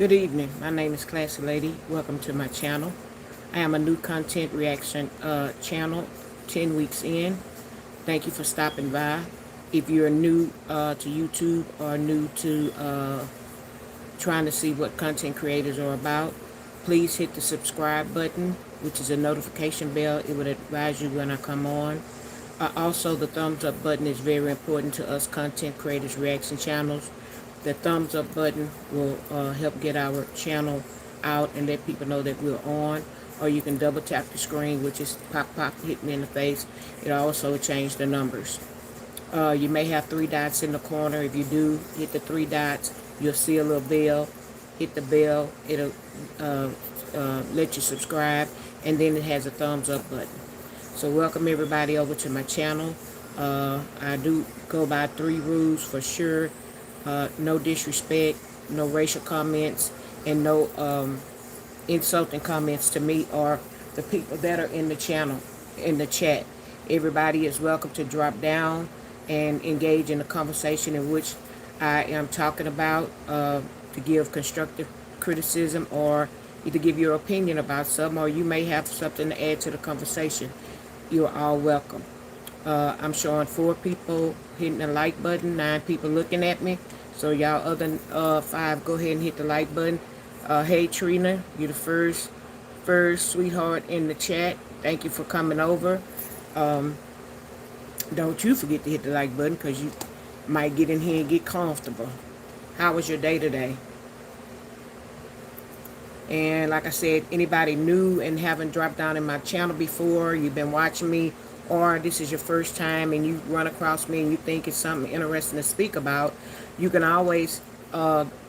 Good evening. My name is Classy Lady. Welcome to my channel. I am a new content reaction channel, 10 weeks in. Thank you for stopping by. If you're new to YouTube or new to trying to see what content creators are about, please hit the subscribe button, which is a notification bell. It would advise you when I come on. Also, the thumbs up button is very important to us content creators reaction channels. The thumbs up button will help get our channel out and let people know that we're on. Or you can double tap the screen, which is pop, pop, hit me in the face. It'll also change the numbers. You may have three dots in the corner. If you do, hit the three dots. You'll see a little bell. Hit the bell. It'll let you subscribe. And then it has a thumbs up button. So welcome everybody over to my channel. I do go by 3 rules for sure. No disrespect, no racial comments, and no insulting comments to me or the people that are in the channel, in the chat. Everybody is welcome to drop down and engage in the conversation in which I am talking about, to give constructive criticism or either give your opinion about something, or you may have something to add to the conversation. You're all welcome. I'm showing 4 people hitting the like button, 9 people looking at me. So y'all other 5, go ahead and hit the like button. Hey Trina, you're the first sweetheart in the chat. Thank you for coming over. Don't you forget to hit the like button, because you might get in here and get comfortable. How was your day today? And like I said, anybody new and haven't dropped down in my channel before, you've been watching me, or this is your first time and you run across me and you think it's something interesting to speak about, you can always,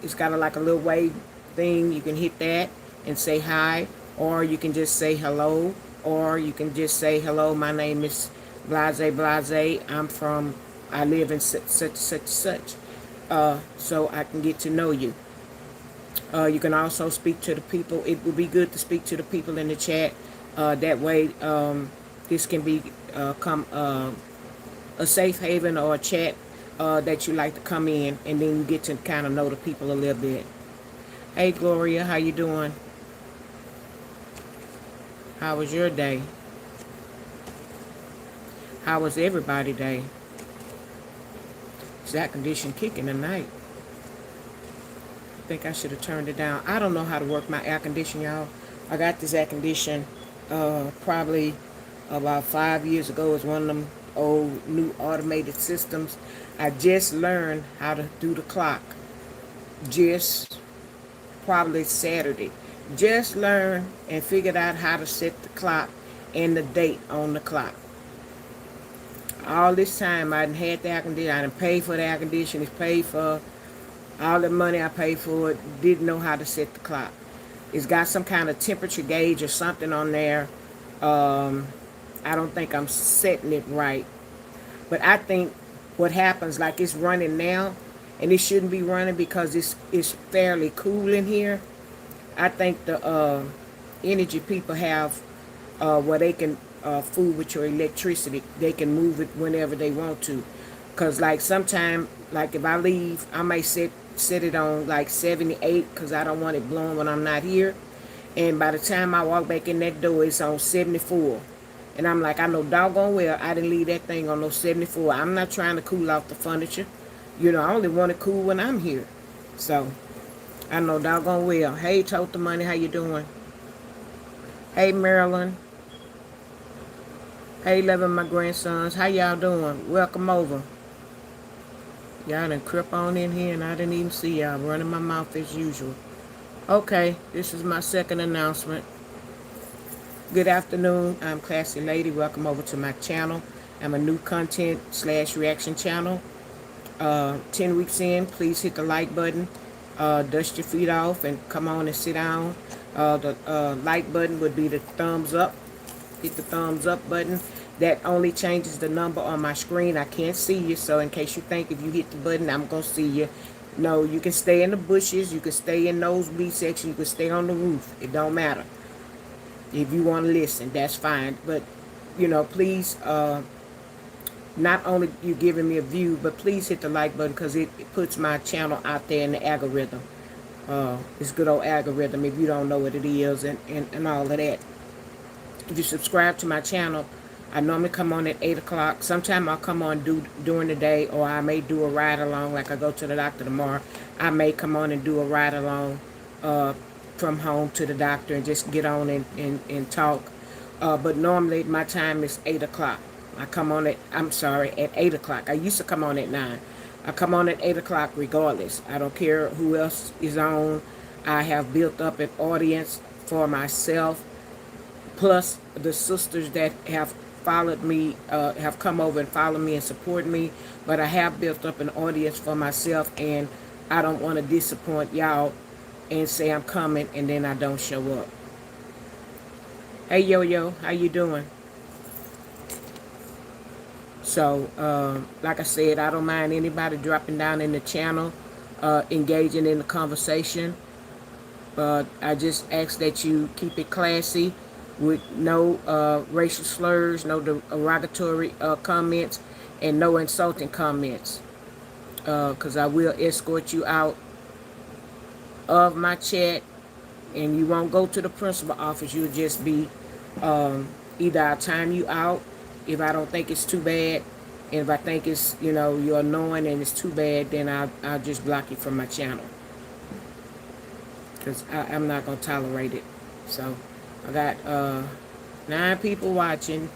it's got like a little wave thing. You can hit that and say hi, or you can just say hello, or you can just say hello, my name is Blase Blase. I live in such. So I can get to know you. You can also speak to the people. It would be good to speak to the people in the chat. That way, this can become a safe haven or a chat that you like to come in, and then you get to kind of know the people a little bit. Hey, Gloria, how you doing? How was your day? How was everybody's day? Is that condition kicking tonight? I think I should have turned it down. I don't know how to work my air conditioner, y'all. I got this air conditioner probably about 5 years ago. It's one of them old new automated systems. I just learned how to do the clock. Just probably Saturday. Just learned and figured out how to set the clock and the date on the clock. All this time I done had the air conditioner. I done paid for the air conditioner. It's paid for all the money I paid for it. Didn't know how to set the clock. It's got some kind of temperature gauge or something on there. I don't think I'm setting it right. But I think what happens, like it's running now, and it shouldn't be running because it's fairly cool in here. I think the energy people have where they can fool with your electricity. They can move it whenever they want to. Because like sometime, like if I leave, I may set it on like 78 because I don't want it blowing when I'm not here. And by the time I walk back in that door, it's on 74. And I'm like, I know doggone well I didn't leave that thing on no 74. I'm not trying to cool off the furniture. You know, I only want it cool when I'm here. So, I know doggone well. Hey, Tote the Money, how you doing? Hey, Marilyn. Hey, loving my grandsons. How y'all doing? Welcome over. Y'all done creep on in here and I didn't even see y'all. Running my mouth as usual. Okay, this is my second announcement. Good afternoon. I'm Classy Lady. Welcome over to my channel. I'm a new content / reaction channel. 10 weeks in, please hit the like button. Dust your feet off and come on and sit down. The like button would be the thumbs up. Hit the thumbs up button. That only changes the number on my screen. I can't see you, so in case you think if you hit the button, I'm going to see you. No, you can stay in the bushes. You can stay in nosebleed section. You can stay on the roof. It don't matter. If you want to listen, that's fine. But, you know, please, not only you giving me a view, but please hit the like button because it puts my channel out there in the algorithm. this good old algorithm, if you don't know what it is, and all of that. If you subscribe to my channel, I normally come on at 8 o'clock. Sometimes I'll come on during the day, or I may do a ride along, like I go to the doctor tomorrow. I may come on and do a ride along from home to the doctor and just get on and talk. But normally my time is 8 o'clock. I come on at 8 o'clock. I used to come on at 9. I come on at 8 o'clock regardless. I don't care who else is on. I have built up an audience for myself, plus the sisters that have followed me, have come over and followed me and support me. But I have built up an audience for myself, and I don't want to disappoint y'all and say I'm coming and then I don't show up. Hey, Yo-Yo, how you doing? So, like I said, I don't mind anybody dropping down in the channel, engaging in the conversation. I just ask that you keep it classy with no racial slurs, no derogatory comments, and no insulting comments. Because I will escort you out of my chat, and you won't go to the principal office. You'll just be, either I'll time you out if I don't think it's too bad, and if I think it's, you're annoying and it's too bad, then I'll just block you from my channel. Because I'm not going to tolerate it. So, I got 9 people watching,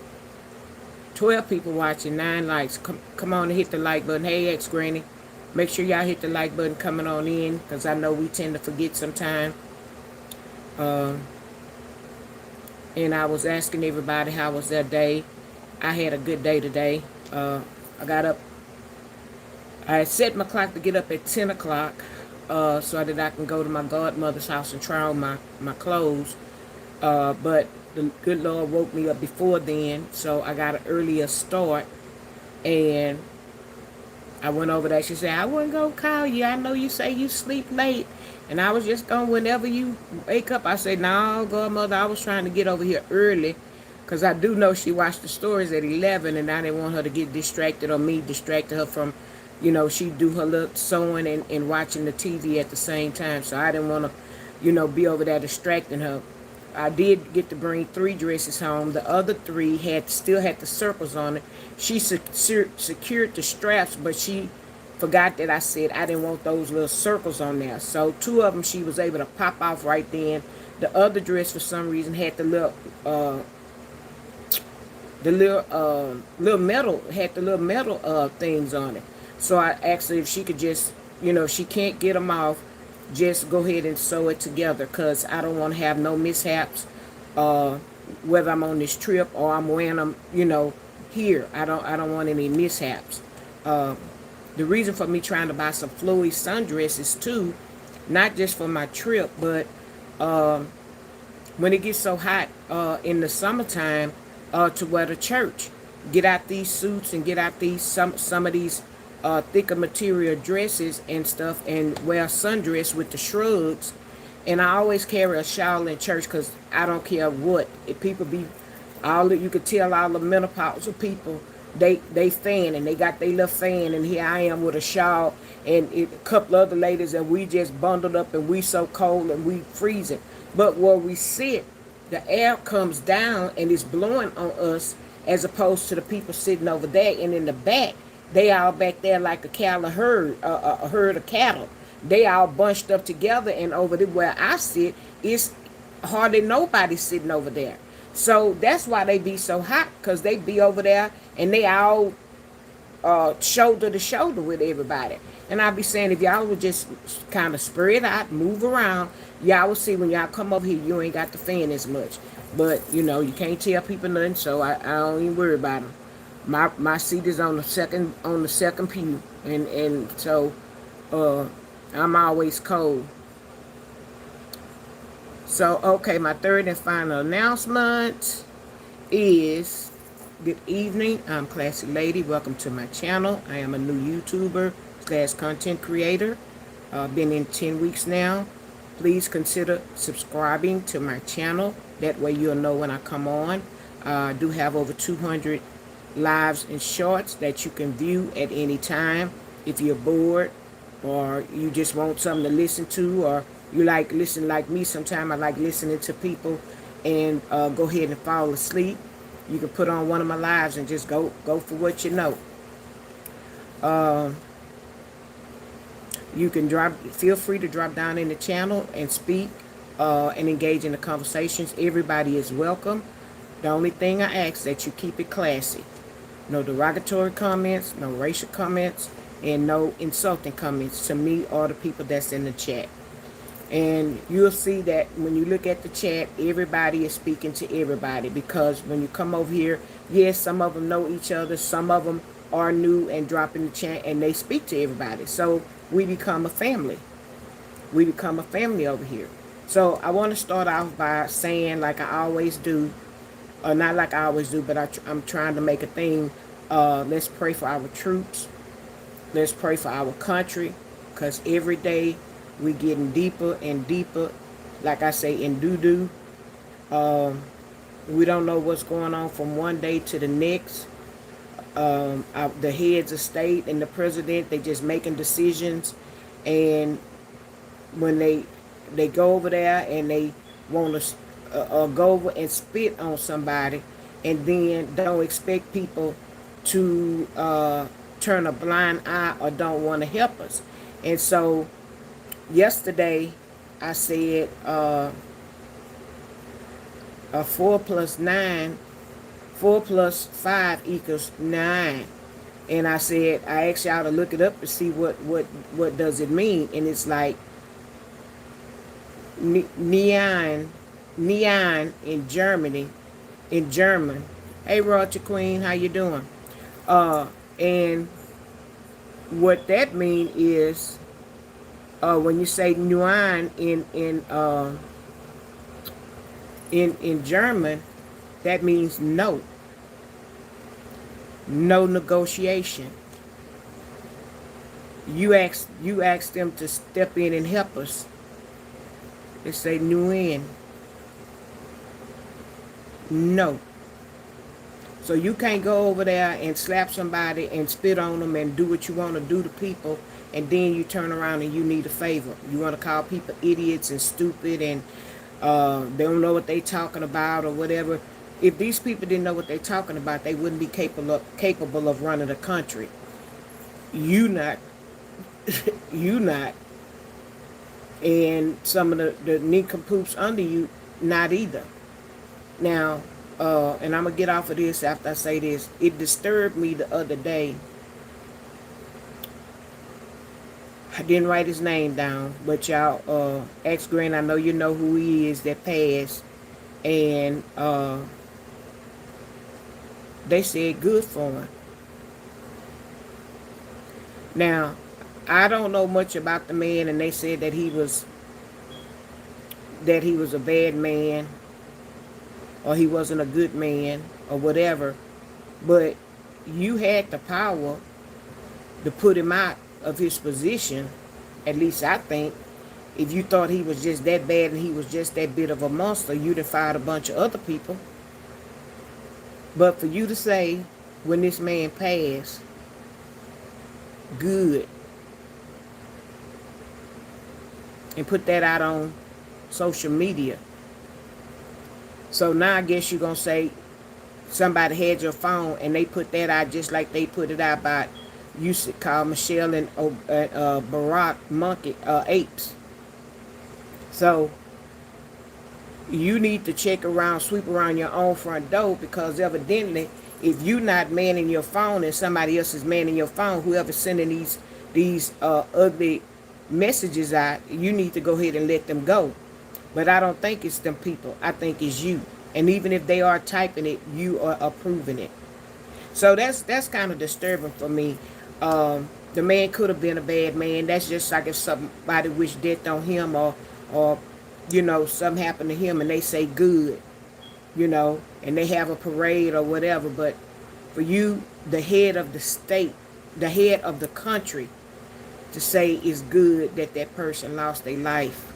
12 people watching, 9 likes. Come on and hit the like button. Hey, ex-granny. Make sure y'all hit the like button coming on in, because I know we tend to forget sometime. And I was asking everybody how was their day. I had a good day today. I got up. I set my clock to get up at 10 o'clock so that I can go to my godmother's house and try on my clothes. But the good Lord woke me up before then, so I got an earlier start. And I went over there. She said, I wasn't going to call you. I know you say you sleep late. And I was just going, whenever you wake up. I said, no, godmother, I was trying to get over here early. Because I do know she watched the stories at 11, and I didn't want her to get distracted, or me distracted her from, she do her little sewing and watching the TV at the same time. So I didn't want to, be over there distracting her. I did get to bring 3 dresses home. The other 3 still had the circles on it. She secured the straps, but she forgot that I said I didn't want those little circles on there. So 2 of them she was able to pop off right then. The other dress, for some reason, had the little metal things on it. So I asked her if she could just, if she can't get them off, just go ahead and sew it together, because I don't want to have no mishaps, whether I'm on this trip or I'm wearing them, here. I don't want any mishaps. The reason for me trying to buy some flowy sundresses too, not just for my trip, but when it gets so hot in the summertime, to wear to church. Get out these suits and get out these some of these thicker material dresses and stuff, and wear a sundress with the shrugs. And I always carry a shawl in church, because I don't care what. If people be, you could tell all the menopausal people, they fan, and they got their little fan, and here I am with a shawl and a couple other ladies, and we just bundled up, and we so cold and we freezing. But where we sit, the air comes down and it's blowing on us, as opposed to the people sitting over there. And in the back, they all back there like a herd of cattle. They all bunched up together, and over there where I sit, it's hardly nobody sitting over there. So that's why they be so hot, because they be over there and they all shoulder to shoulder with everybody. And I be saying, if y'all would just kind of spread out, move around, y'all will see when y'all come over here, you ain't got the fan as much. But, you can't tell people nothing, so I don't even worry about them. My seat is on the second pew, and so I'm always cold. So, okay, my third and final announcement is, good evening, I'm Classy Lady. Welcome to my channel. I am a new YouTuber / content creator. Been in 10 weeks now. Please consider subscribing to my channel. That way you'll know when I come on. I do have over 200 lives and shorts that you can view at any time. If you're bored, or you just want something to listen to, or you like listen like me, sometimes I like listening to people and go ahead and fall asleep. You can put on one of my lives and just go for what you know. Uh, you can feel free to drop down in the channel and speak and engage in the conversations. Everybody is welcome. The only thing I ask that you keep it classy. No derogatory comments, no racial comments, and no insulting comments to me or the people that's in the chat. And you'll see that when you look at the chat, everybody is speaking to everybody, because when you come over here, yes, some of them know each other, some of them are new and drop in the chat and they speak to everybody. So we become a family. We become a family over here. So I want to start off by saying, like I always do, or not like I always do, but I'm trying to make a thing. Let's pray for our troops. Let's pray for our country, because every day we getting deeper and deeper, like I say, in doo-doo. We don't know what's going on from one day to the next. The heads of state and the president, they just making decisions, and when they go over there and they want to go over and spit on somebody, and then don't expect people to turn a blind eye or don't want to help us. And so yesterday I said 4 plus 5 equals 9. And I said, I asked y'all to look it up to see what does it mean. And it's like neon in German. Hey, Roger Queen, how you doing? And what that mean is, when you say neon in German, that means no negotiation. You ask them to step in and help us. They say neuen. No. So you can't go over there and slap somebody and spit on them and do what you want to do to people, and then you turn around and you need a favor. You want to call people idiots and stupid, and they don't know what they're talking about or whatever. If these people didn't know what they're talking about, they wouldn't be capable of running the country. You not. You not. And some of the nincompoops under you, not either. Now, and I'm going to get off of this after I say this. It disturbed me the other day. I didn't write his name down, but y'all, ex-Grant, I know you know who he is that passed. And they said good for him. Now, I don't know much about the man, and they said that he was a bad man, or he wasn't a good man, or whatever. But you had the power to put him out of his position, at least I think. If you thought he was just that bad and he was just that bit of a monster, you'd have fired a bunch of other people. But for you to say, when this man passed, good, and put that out on social media. So now I guess you're going to say somebody had your phone and they put that out just like they put it out about, you should call Michelle and Barack monkey apes. So you need to check around, sweep around your own front door, because evidently if you're not manning your phone and somebody else is manning your phone, whoever's sending these ugly messages out, you need to go ahead and let them go. But I don't think it's them people. I think it's you. And even if they are typing it, you are approving it. So that's kind of disturbing for me. The man could have been a bad man. That's just like if somebody wished death on him, or you know, something happened to him and they say good, you know, and they have a parade or whatever. But for you, the head of the state, the head of the country, to say it's good that that person lost their life.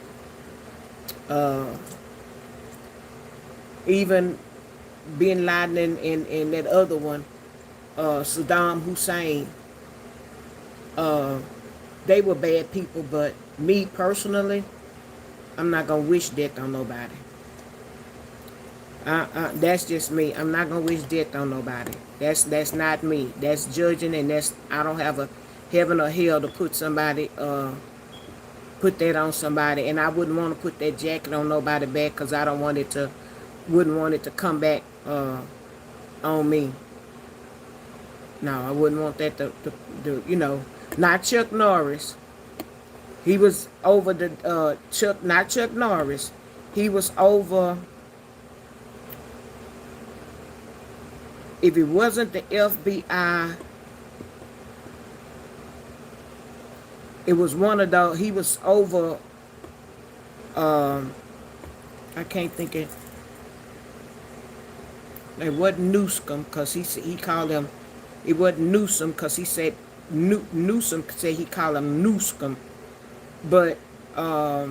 Even Bin Laden and that other one, Saddam Hussein, they were bad people. But me personally, I'm not gonna wish death on nobody. That's just me. I'm not gonna wish death on nobody. That's not me. That's judging, and that's I don't have a heaven or hell to put that on somebody, and I wouldn't want to put that jacket on nobody back because I don't want it to wouldn't want it to come back on me. No, I wouldn't want that to not Chuck Norris. He was over the not Chuck Norris. He was over. If it wasn't the FBI, it was one of those. He was over. I can't think of. It wasn't Newsom because he called him. It wasn't Newsom because he said Newsom said he called him Newsom, but I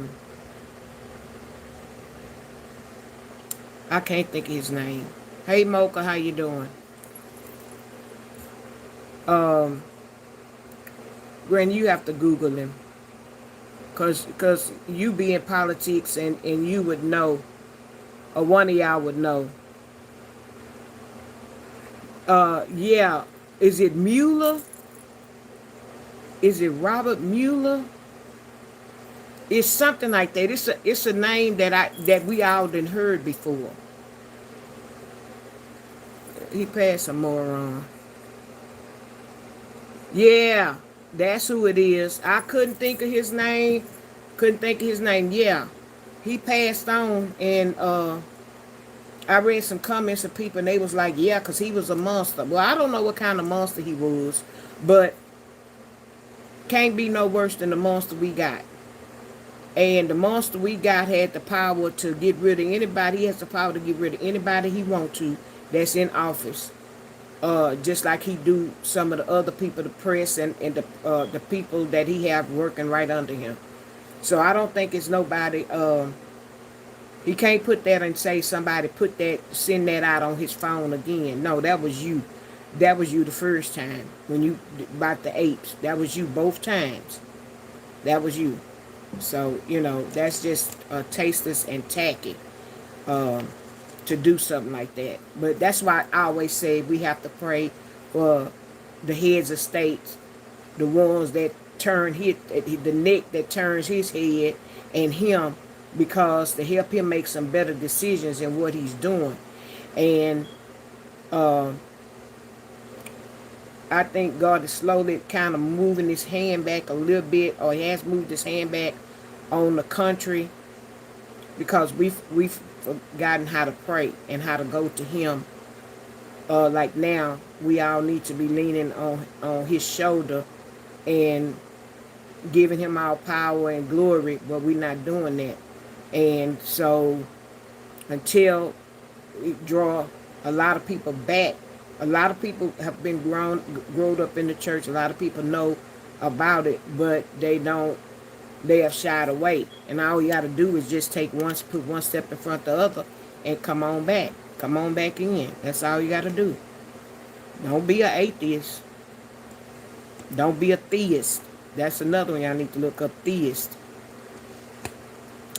can't think of his name. Hey Mocha, how you doing? Granny, you have to Google him. Cause you be in politics and you would know, or one of y'all would know. Yeah. Is it Mueller? Is it Robert Mueller? It's something like that. It's a name that we all done heard before. He passed a moron. Yeah, that's who it is. I couldn't think of his name. Yeah, he passed on, and I read some comments of people, and they was like, yeah, because he was a monster. Well, I don't know what kind of monster he was, but can't be no worse than the monster we got. And the monster we got had the power to get rid of anybody. He has the power to get rid of anybody he want to that's in office. Just like he do some of the other people, the press and the people that he have working right under him. So I don't think it's nobody. He can't put that and say somebody send that out on his phone again. No, that was you. That was you the first time when you about the apes. That was you both times. That was you. So that's just tasteless and tacky. To do something like that. But that's why I always say we have to pray for the heads of states, the ones that the neck that turns his head and him, because to help him make some better decisions in what he's doing. And I think God is slowly kind of moving his hand back a little bit, or he has moved his hand back on the country, because we've forgotten how to pray and how to go to him. Like now, we all need to be leaning on his shoulder and giving him our power and glory, but we're not doing that. And so until we draw a lot of people back, a lot of people have been grown up in the church. A lot of people know about it, but they have shied away. And all you got to do is just put one step in front of the other and come on back. Come on back in. That's all you got to do. Don't be an atheist. Don't be a theist. That's another one y'all need to look up, theist.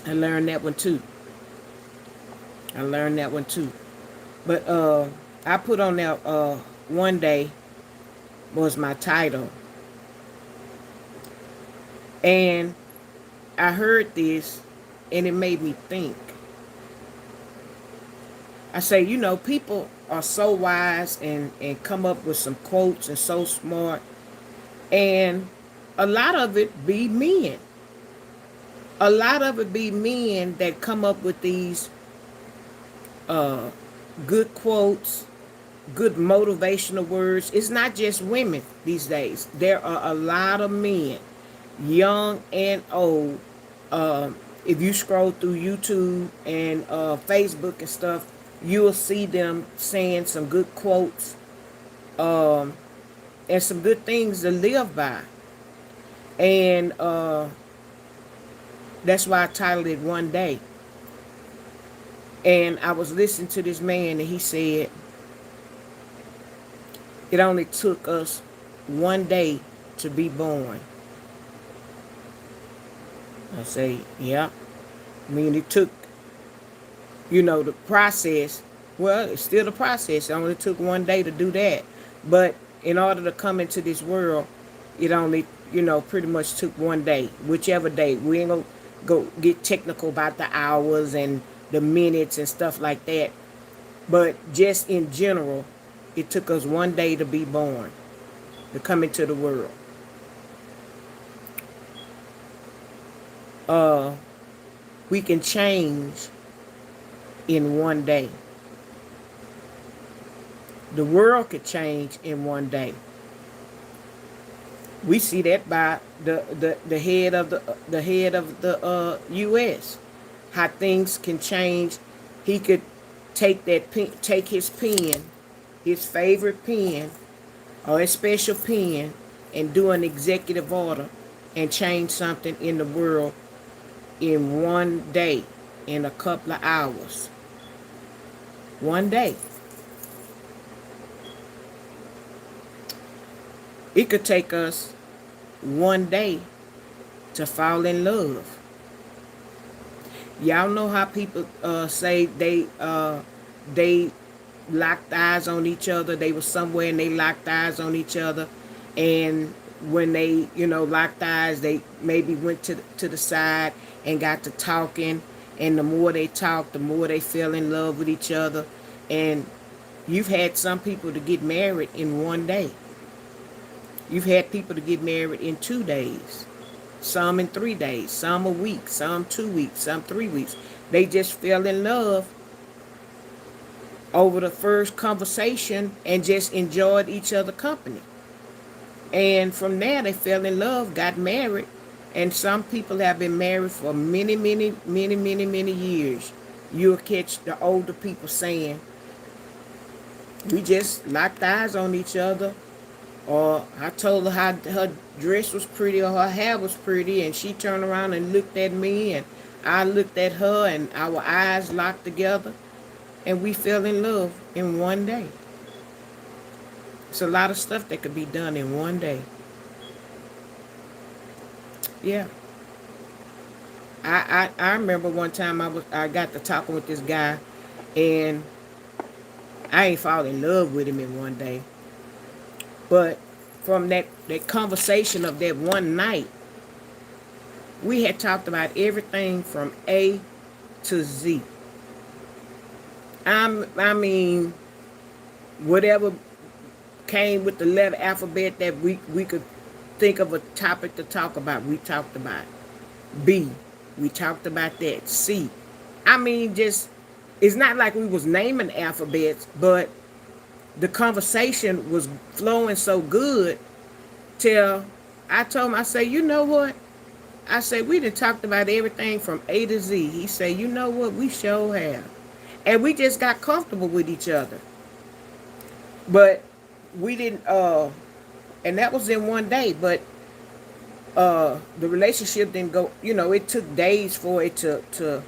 I learned that one too. But I put on there one day was my title. And I heard this and it made me think. I say, people are so wise and come up with some quotes and so smart. And a lot of it be men. A lot of it be men that come up with these good quotes, good motivational words. It's not just women these days. There are a lot of men, young and old. If you scroll through YouTube and Facebook and stuff, you'll see them saying some good quotes and some good things to live by. And that's why I titled it One Day. And I was listening to this man and he said, it only took us one day to be born. I say, yeah. I mean, it took, the process. Well, it's still a process. It only took one day to do that. But in order to come into this world, it only, pretty much took one day, whichever day. We ain't gonna go get technical about the hours and the minutes and stuff like that. But just in general, it took us one day to be born, to come into the world. Uh, we can change in one day. The world could change in one day. We see that by the head of the U.S. How things can change. He could take his pen, his favorite pen, or a special pen, and do an executive order and change something in the world in one day, in a couple of hours. One day. It could take us one day to fall in love. Y'all know how people say they locked eyes on each other. They were somewhere and they locked eyes on each other, and when they locked eyes, they maybe went to the side and got to talking, and the more they talked, the more they fell in love with each other. And you've had some people to get married in one day. You've had people to get married in 2 days, some in 3 days, some a week, some 2 weeks, some 3 weeks. They just fell in love over the first conversation and just enjoyed each other's company. And from there, they fell in love, got married, and some people have been married for many, many, many, many, many years. You'll catch the older people saying, we just locked eyes on each other. Or I told her how her dress was pretty or her hair was pretty, and she turned around and looked at me, and I looked at her, and our eyes locked together, and we fell in love in one day. It's a lot of stuff that could be done in one day. Yeah. I remember one time I got to talking with this guy, and I ain't fall in love with him in one day. But from that conversation of that one night, we had talked about everything from A to Z. I mean, whatever came with the letter alphabet that we could think of a topic to talk about, we talked about. B, we talked about that. C, I mean, just, it's not like we was naming alphabets, but the conversation was flowing so good till I told him, I say, you know what? I said, we done talked about everything from A to Z. He said, you know what? We sure have. And we just got comfortable with each other. But we didn't, and that was in one day, but the relationship didn't go, it took days for it to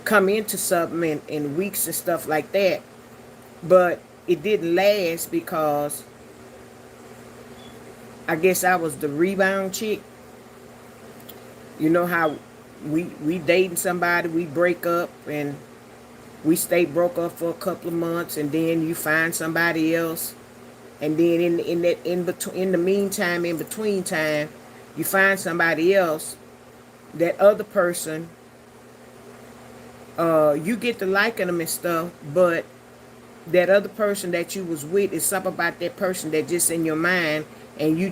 come into something, and weeks and stuff like that. But it didn't last because I guess I was the rebound chick. You know how we dating somebody, we break up, and we stay broke up for a couple of months, and then you find somebody else, and then in the meantime, in between time, you find somebody else. That other person, you get to liking them and stuff, but that other person that you was with is something about that person that just in your mind, and you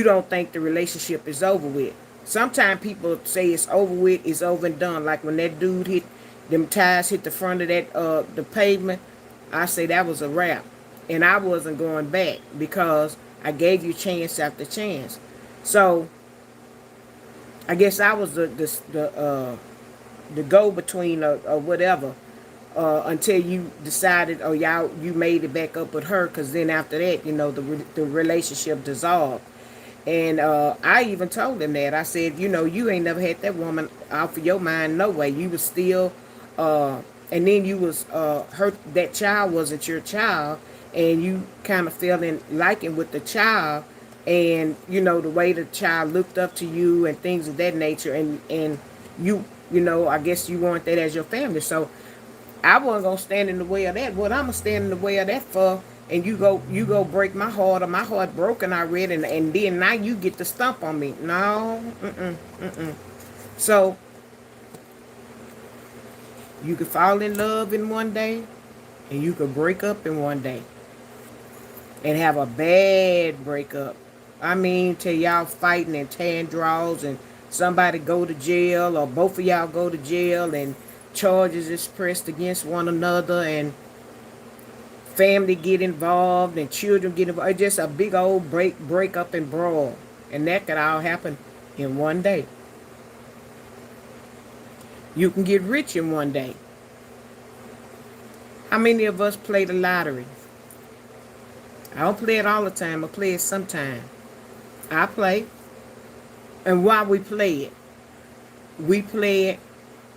don't think the relationship is over with. Sometimes people say it's over with, it's over and done. Like when that dude hit them tires, hit the front of that the pavement, I say that was a wrap, and I wasn't going back because I gave you chance after chance. So I guess I was the go between or whatever. Until you decided, or you made it back up with her, because then after that, the relationship dissolved. And I even told him that. I said, you ain't never had that woman off of your mind, no way. You was still, and then you was hurt. That child wasn't your child, and you kind of fell in liking with the child, and the way the child looked up to you and things of that nature, and you You know, I guess you want that as your family. So I wasn't gonna stand in the way of that. What I'm gonna stand in the way of that for? And you go break my heart, or my heart broken already, and then now you get to stump on me. No, mm-mm. So you could fall in love in one day, and you could break up in one day, and have a bad breakup. I mean, till y'all fighting and tearing draws, and somebody go to jail, or both of y'all go to jail, and charges is pressed against one another, and family get involved, and children get involved. It's just a big old break up and brawl, and that could all happen in one day. You can get rich in one day. How many of us play the lottery? I don't play it all the time. I play it sometime. I play. And why we play it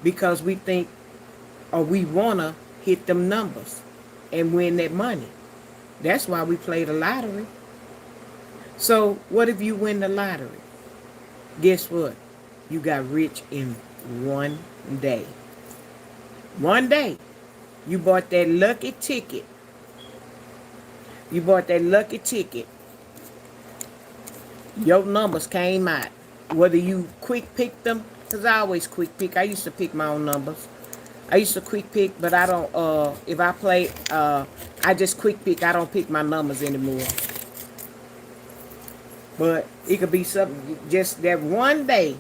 because we think, or we want to hit them numbers and win that money. That's why we play the lottery. So what if you win the lottery? Guess what? You got rich in one day. One day. You bought that lucky ticket. You bought that lucky ticket. Your numbers came out. Whether you quick pick them, because I always quick pick. I used to pick my own numbers. I used to quick pick, but I don't, if I play, I just quick pick. I don't pick my numbers anymore. But it could be something, just that one day,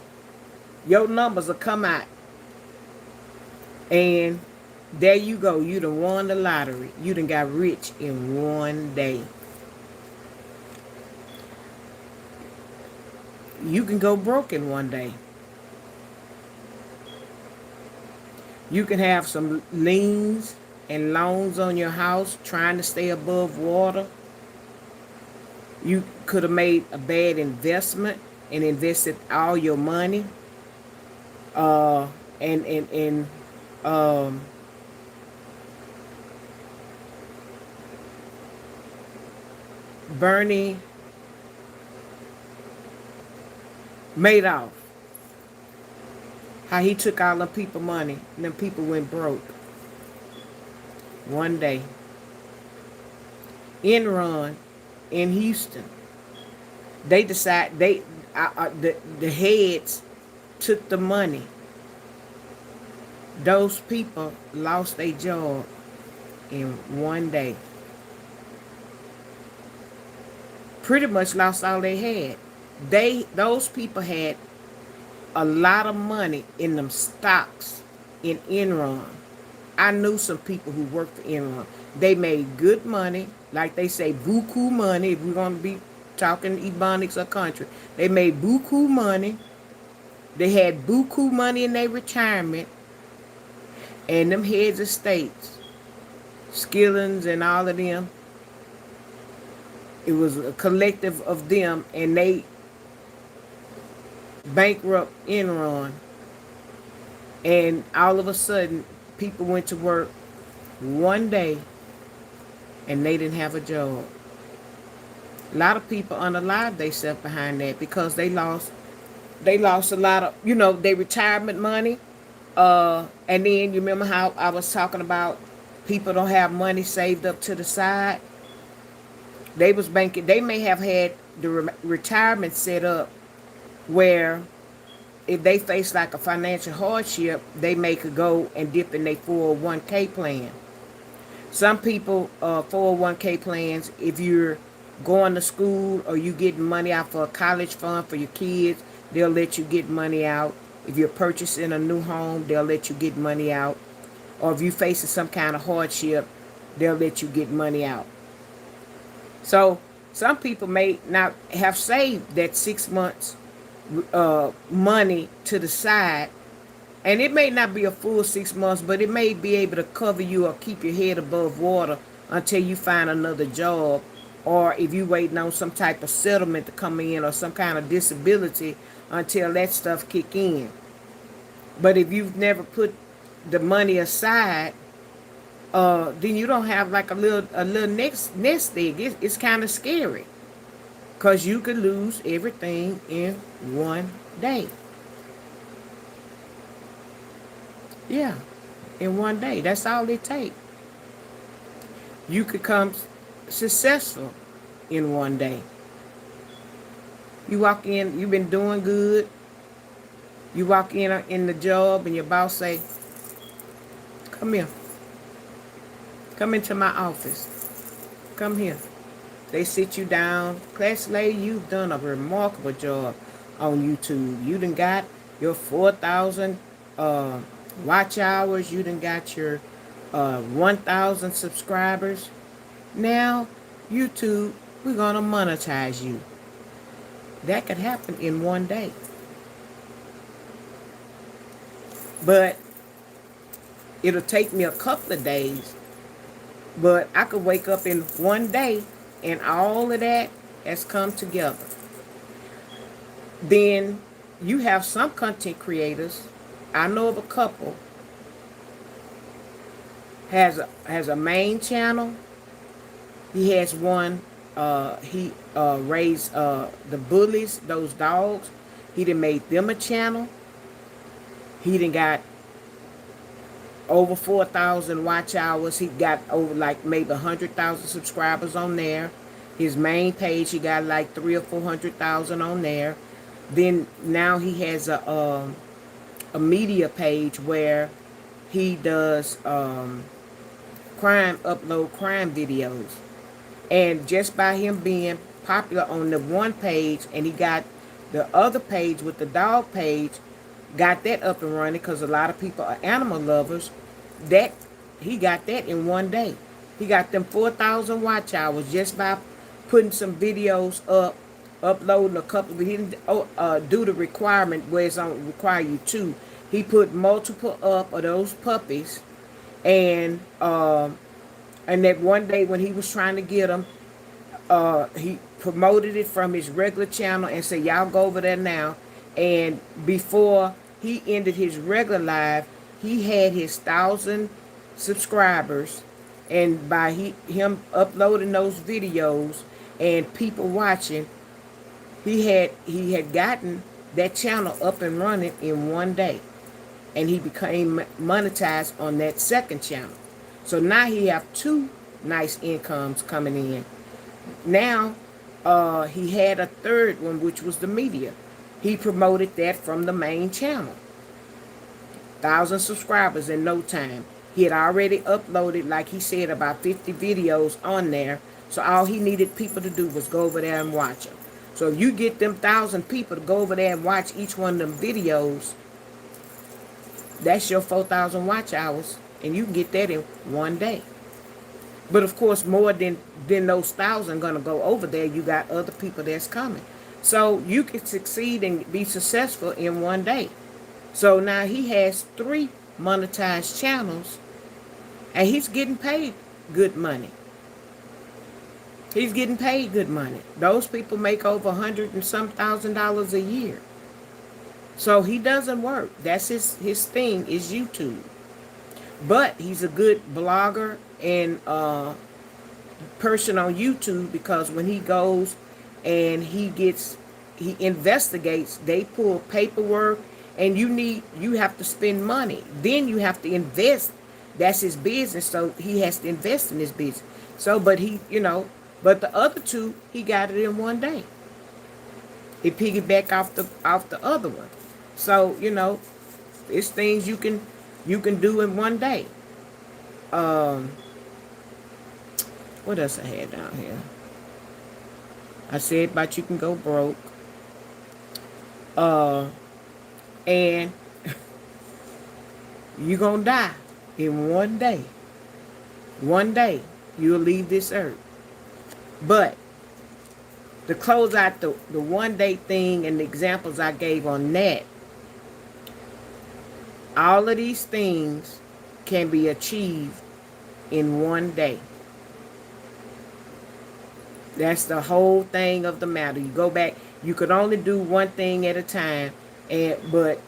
your numbers will come out. And there you go. You done won the lottery. You done got rich in one day. You can go broke in one day. You can have some liens and loans on your house trying to stay above water. You could have made a bad investment and invested all your money. And Bernie Madoff, how he took all them people money and them people went broke one day. Enron in Houston, they decide the heads took the money. Those people lost their job in one day. Pretty much lost all they had. Those people had a lot of money in them stocks in Enron. I knew some people who worked for Enron. They made good money, like they say, buku money. If we're gonna be talking Ebonics or country, they made buku money. They had buku money in their retirement, and them heads of states, Skillings and all of them. It was a collective of them, and they bankrupt Enron, and all of a sudden people went to work one day and they didn't have a job. A lot of people unalived themselves behind that because they lost a lot of, their retirement money. And then you remember how I was talking about people don't have money saved up to the side. They was banking. They may have had the retirement set up where if they face like a financial hardship, they may could go and dip in their 401k plan. Some people, 401k plans, if you're going to school or you getting money out for a college fund for your kids, they'll let you get money out. If you're purchasing a new home, they'll let you get money out. Or if you're facing some kind of hardship, they'll let you get money out. So some people may not have saved that 6 months money to the side, and it may not be a full 6 months, but it may be able to cover you or keep your head above water until you find another job, or if you're waiting on some type of settlement to come in or some kind of disability until that stuff kick in. But if you've never put the money aside, then you don't have like a little nest egg. It's kind of scary because you could lose everything in one day. Yeah, in one day. That's all it takes. You could come successful in one day. You walk in, you've been doing good. You walk in the job and your boss say, come here. Come into my office. Come here. They sit you down. Class lady, you've done a remarkable job on YouTube. You done got your 4,000 watch hours. You done got your 1,000 subscribers. Now, YouTube, we're going to monetize you. That could happen in one day. But it'll take me a couple of days. But I could wake up in one day and all of that has come together. Then you have some content creators. I know of a couple has a main channel. He has one. He raised the bullies, those dogs. He done made them a channel. He done got over 4,000 watch hours. He got over like maybe 100,000 subscribers on there. His main page, he got like 300,000 or 400,000 on there. Then now he has a media page where he does upload crime videos. And just by him being popular on the one page, and he got the other page with the dog page, got that up and running because a lot of people are animal lovers. That he got that in one day. He got them 4,000 watch hours just by putting some videos up, uploading a couple. He didn't do the requirement where it's on require you to. He put multiple up of those puppies, and that one day when he was trying to get them, he promoted it from his regular channel and said, y'all go over there now. And before he ended his regular live, he had his 1,000 subscribers. And by him uploading those videos and people watching, he had gotten that channel up and running in one day. And he became monetized on that second channel. So now he have two nice incomes coming in. Now he had a third one, which was the media. He promoted that from the main channel. 1,000 subscribers in no time. He had already uploaded, like he said, about 50 videos on there. So all he needed people to do was go over there and watch them. So if you get them 1,000 people to go over there and watch each one of them videos, that's your 4,000 watch hours. And you can get that in one day. But of course, more than those 1,000 going to go over there. You got other people that's coming. So you can succeed and be successful in one day. So now he has 3 monetized channels, and he's getting paid good money. He's getting paid good money. Those people make over $100 and some thousand a year. So he doesn't work. That's his thing is YouTube. But he's a good blogger and person on YouTube, because when he goes and he investigates, they pull paperwork, and you have to spend money. Then you have to invest. That's his business, so he has to invest in his business. So, but but the other 2, he got it in one day. He piggyback off the other one. So, it's things you can do in one day. What else I had down here? I said about you can go broke. And you're going to die in one day. One day, you'll leave this earth. But to close out the one day thing and the examples I gave on that, all of these things can be achieved in one day. That's the whole thing of the matter. You go back, you could only do one thing at a time, but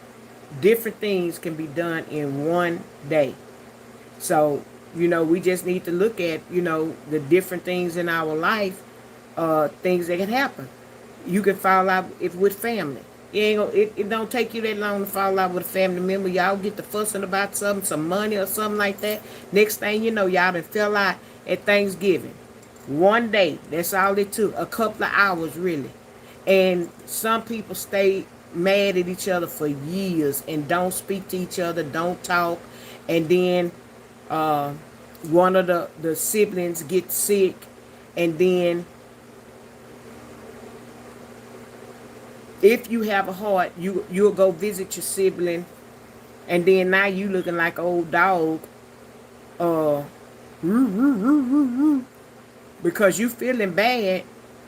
different things can be done in one day. So, we just need to look at, the different things in our life, things that can happen. You can fall out with family. It don't take you that long to fall out with a family member. Y'all get to fussing about something, some money or something like that. Next thing you know, y'all done fell out at Thanksgiving. One day, that's all it took. A couple of hours, really. And some people stay mad at each other for years and don't speak to each other, don't talk. And then uh, one of the siblings gets sick, and then if you have a heart, you'll go visit your sibling, and then now you looking like an old dog, uh, because you feeling bad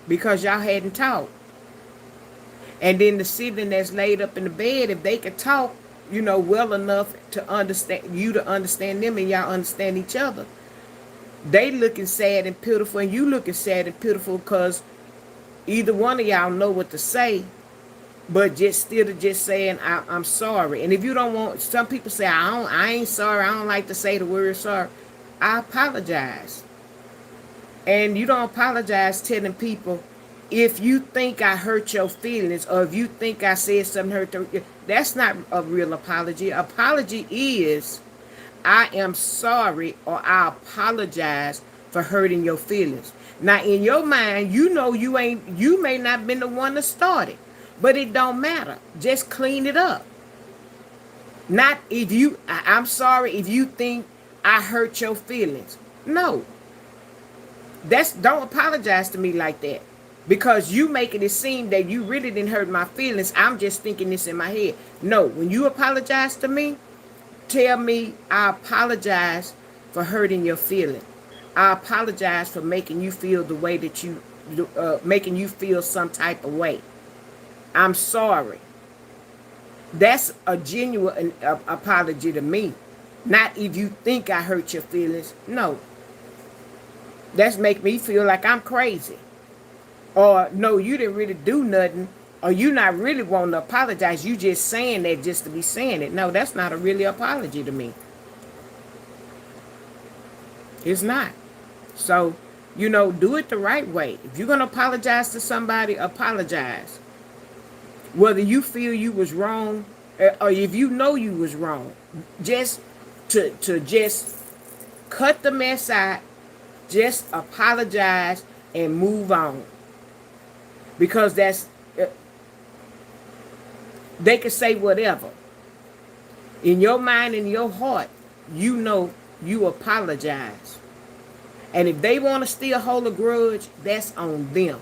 because y'all hadn't talked. And then the sibling that's laid up in the bed, if they could talk, well enough to understand them, and y'all understand each other, they looking sad and pitiful, and you looking sad and pitiful because either one of y'all know what to say, but just saying I'm sorry. And if you don't want, some people say I ain't sorry. I don't like to say the word sorry. I apologize. And you don't apologize telling people, if you think I hurt your feelings, or if you think I said something hurt them, that's not a real apology. Apology is, I am sorry, or I apologize for hurting your feelings. Now in your mind, you may not been the one to start it, but it don't matter. Just clean it up. Not if I'm sorry if you think I hurt your feelings. No. Don't apologize to me like that. Because you making it seem that you really didn't hurt my feelings. I'm just thinking this in my head. No, when you apologize to me, tell me I apologize for hurting your feelings. I apologize for making you feel the way that making you feel some type of way. I'm sorry. That's a genuine apology to me. Not if you think I hurt your feelings. No. That's make me feel like I'm crazy. Or no, you didn't really do nothing. Or you not really wanting to apologize. You just saying that just to be saying it. No, that's not a really apology to me. It's not. So, do it the right way. If you're going to apologize to somebody, apologize. Whether you feel you was wrong, or if you know you was wrong, just to just cut the mess out, just apologize and move on. Because they can say whatever. In your mind, in your heart, you apologize. And if they want to still hold a grudge, that's on them.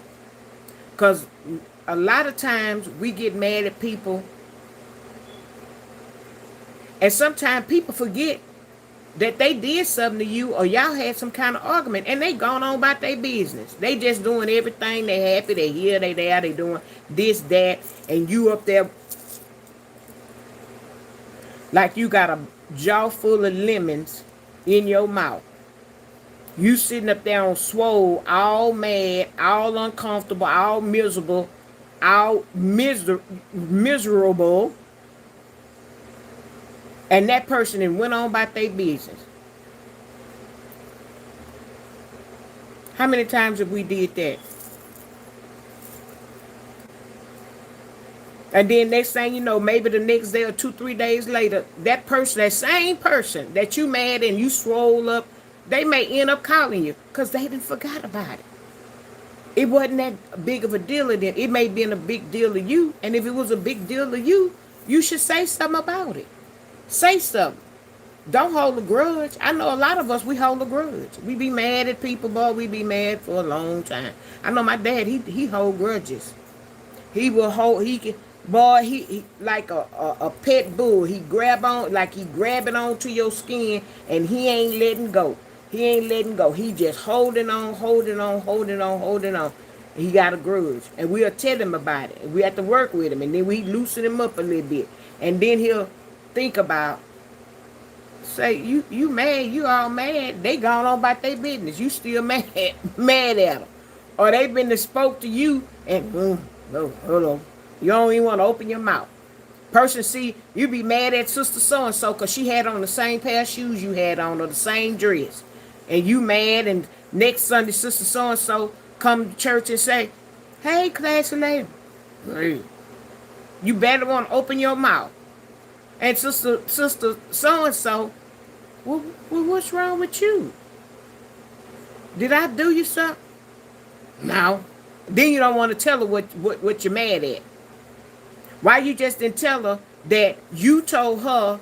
Because a lot of times we get mad at people, and sometimes people forget that they did something to you, or y'all had some kind of argument, and they gone on about their business. They just doing everything. They happy, they here, they there, they doing this, that, and you up there like you got a jaw full of lemons in your mouth. You sitting up there on swole, all mad, all uncomfortable, all miserable, all miserable. And that person then went on about their business. How many times have we did that? And then next thing you know, maybe the next day or 2-3 days later, that same person that you mad and you swole up, they may end up calling you because they didn't forgot about it. It wasn't that big of a deal to them. It may be a big deal to you. And if it was a big deal to you, you should say something about it. Say something. Don't hold a grudge. I know a lot of us, we hold a grudge. We be mad at people, boy. We be mad for a long time. I know my dad, he hold grudges. He will hold, he like a pet bull. He grabbing onto your skin, and he ain't letting go. He ain't letting go. He just holding on. He got a grudge. And we'll tell him about it. And we have to work with him. And then we loosen him up a little bit. And then he'll think about, say, you mad, you all mad. They gone on about their business. You still mad at them. Or they been to spoke to you and, hold on. You don't even want to open your mouth. Person see, you be mad at sister so-and-so because she had on the same pair of shoes you had on, or the same dress. And you mad, and next Sunday, sister so-and-so come to church and say, hey, classy lady. Hey. You better want to open your mouth. And sister so and so, well, what's wrong with you? Did I do you something? No. Then you don't want to tell her what you're mad at. Why you just didn't tell her that you told her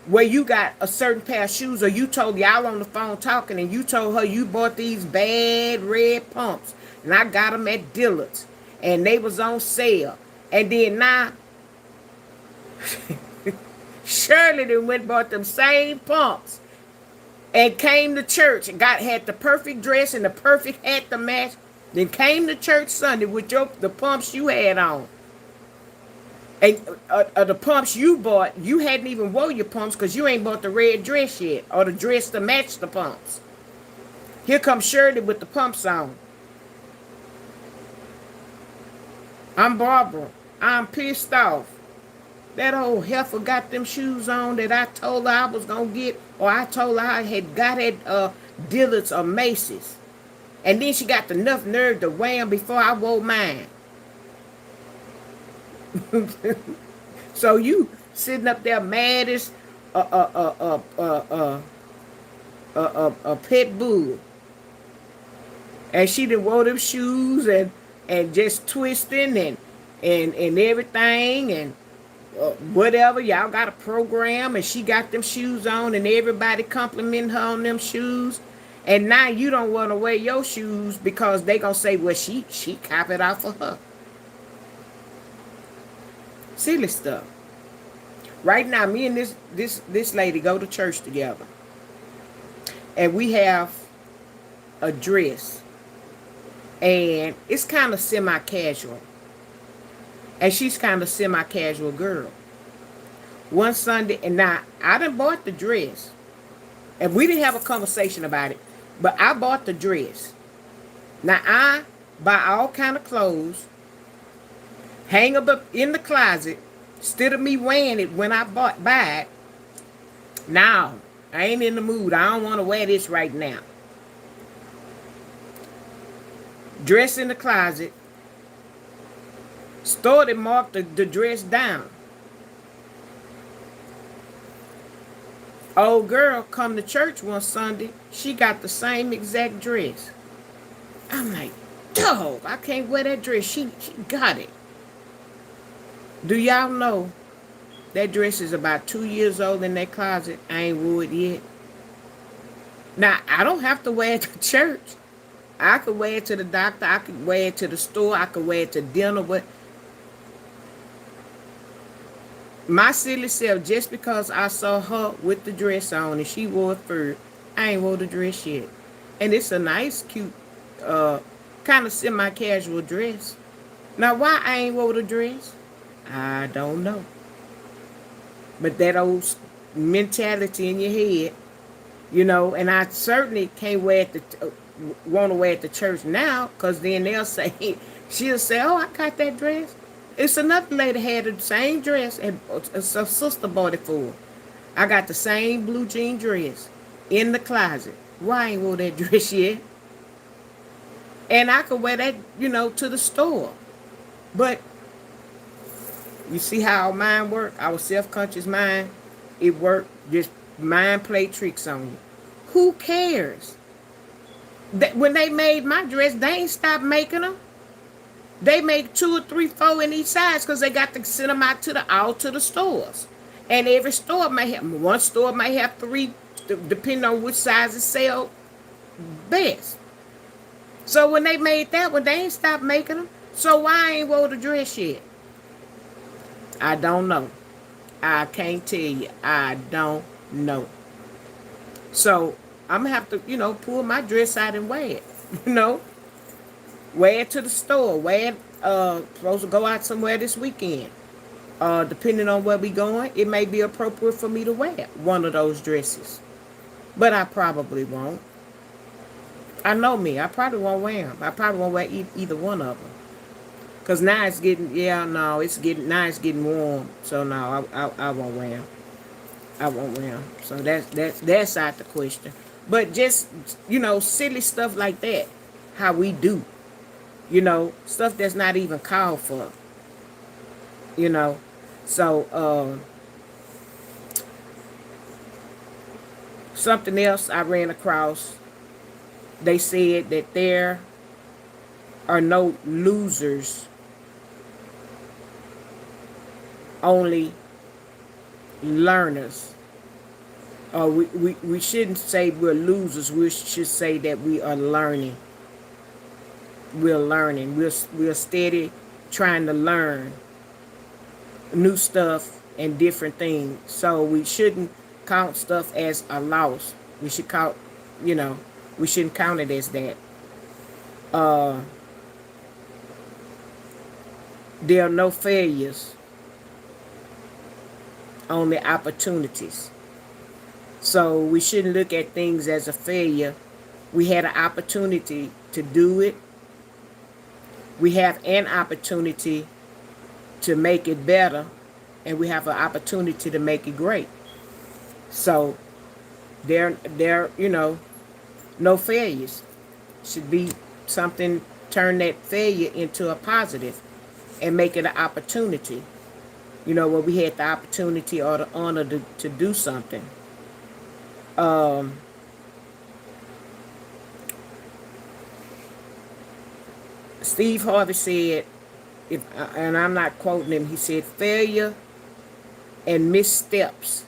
where you got a certain pair of shoes, or you told y'all on the phone talking and you told her you bought these bad red pumps and I got them at Dillard's and they was on sale. And then now Shirley then went and bought them same pumps and came to church and had the perfect dress and the perfect hat to match. Then came to church Sunday with the pumps you had on. And the pumps you bought, you hadn't even wore your pumps because you ain't bought the red dress yet or the dress to match the pumps. Here comes Shirley with the pumps on. I'm Barbara. I'm pissed off. That old heifer got them shoes on that I told her I was going to get, or I told her I had got at Dillard's or Macy's. And then she got enough nerve to wear them before I wore mine. So you sitting up there mad as a pit bull. And she done wore them shoes and just twisting and everything and whatever. Y'all got a program and she got them shoes on and everybody complimenting her on them shoes. And now you don't want to wear your shoes because they gonna say, well, she copied off of her. Silly stuff. Right now, me and this lady go to church together. And we have a dress. And it's kind of semi-casual. And she's kind of semi-casual girl. One Sunday, and now I done bought the dress. And we didn't have a conversation about it. But I bought the dress. Now I buy all kind of clothes, hang up in the closet, instead of me wearing it when I buy it. Now, I ain't in the mood. I don't want to wear this right now. Dress in the closet. Store that marked the dress down. Old girl come to church one Sunday. She got the same exact dress. I'm like, dog, I can't wear that dress. She got it. Do y'all know that dress is about 2 years old in that closet? I ain't wore it yet. Now, I don't have to wear it to church. I could wear it to the doctor. I could wear it to the store. I could wear it to dinner. But my silly self, just because I saw her with the dress on and she wore it first, I ain't wore the dress yet. And it's a nice, cute, kind of semi-casual dress. Now, why I ain't wore the dress? I don't know. But that old mentality in your head, you know, and I certainly can't wear it want to wear it at the church now, because then they'll say, she'll say, oh, I got that dress. It's another lady had the same dress, and a sister bought it for her. I got the same blue jean dress in the closet. Why I ain't wore that dress yet? And I could wear that, you know, to the store. But you see how our mind work? Our self-conscious mind, it worked. Just mind play tricks on you. Who cares? When they made my dress, they ain't stopped making them. They make 2 or 3, 4 in each size because they got to send them out to the stores. And every store may have, one store may have 3, depending on which size it sell best. So when they made that one, they ain't stopped making them. So why I ain't wore the dress yet? I don't know. I can't tell you. I don't know. So I'm going to have to, you know, pull my dress out and wear it. You know? Wear it to the store. Wear it, supposed to go out somewhere this weekend. Depending on where we going, it may be appropriate for me to wear one of those dresses. But I probably won't. I know me. I probably won't wear them. I probably won't wear either one of them. Because now it's getting, now it's getting warm. So no, I won't wear them. I won't wear them. So that's out the question. But just, you know, silly stuff like that. How we do. You know, stuff that's not even called for. you know. So something else I ran across, they said that there are no losers, only learners. We shouldn't say we're losers. We should say that we are learning. We're learning. We're steady trying to learn new stuff and different things. So we shouldn't count stuff as a loss. We should count, you know, we shouldn't count it as that. Uh, there are no failures, only opportunities. So we shouldn't look at things as a failure. We had an opportunity to do it. We have an opportunity to make it better, and we have an opportunity to make it great. So there, no failures. Should be something, turn that failure into a positive and make it an opportunity. Where we had the opportunity or the honor to do something. Steve Harvey said, and I'm not quoting him, he said, failure and missteps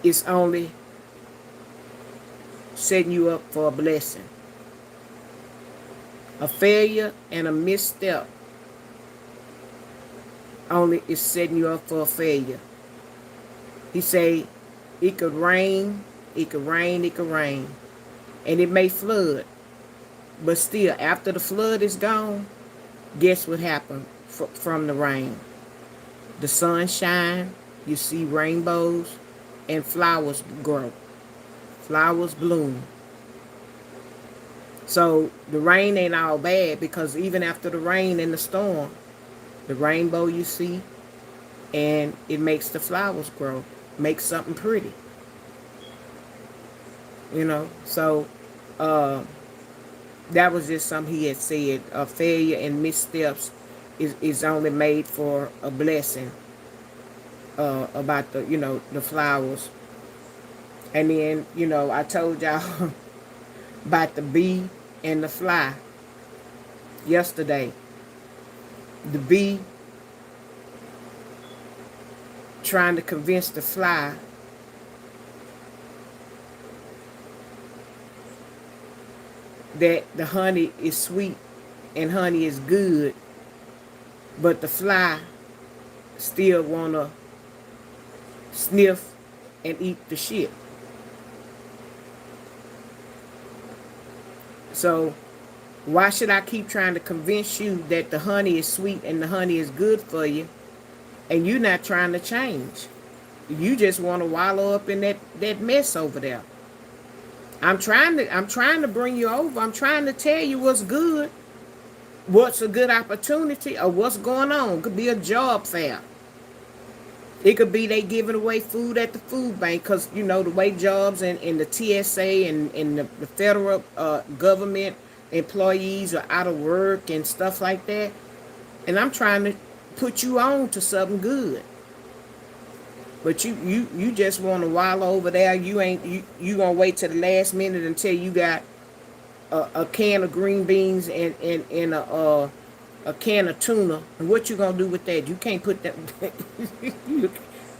is only setting you up for a blessing. A failure and a misstep only is setting you up for a failure. He say it could rain, it could rain, it could rain, and it may flood. But still, after the flood is gone, guess what happened from the rain? The sun shine, you see rainbows, and flowers grow. Flowers bloom. So the rain ain't all bad, because even after the rain and the storm, the rainbow you see, and it makes the flowers grow, makes something pretty. So that was just something he had said. A failure and missteps is only made for a blessing. About the flowers. And then, I told y'all about the bee and the fly yesterday. The bee trying to convince the fly that the honey is sweet and honey is good, but the fly still want to sniff and eat the shit. So why should I keep trying to convince you that the honey is sweet and the honey is good for you, and you're not trying to change? You just want to wallow up in that mess over there. I'm trying to bring you over. I'm trying to tell you what's good, what's a good opportunity, or what's going on. It could be a job fair. It could be they giving away food at the food bank, because the way jobs and the TSA and the federal government employees are out of work and stuff like that. And I'm trying to put you on to something good. But you just want to wallow over there. You gonna wait till the last minute until you got a can of green beans and a can of tuna. And what you gonna do with that? You can't put that.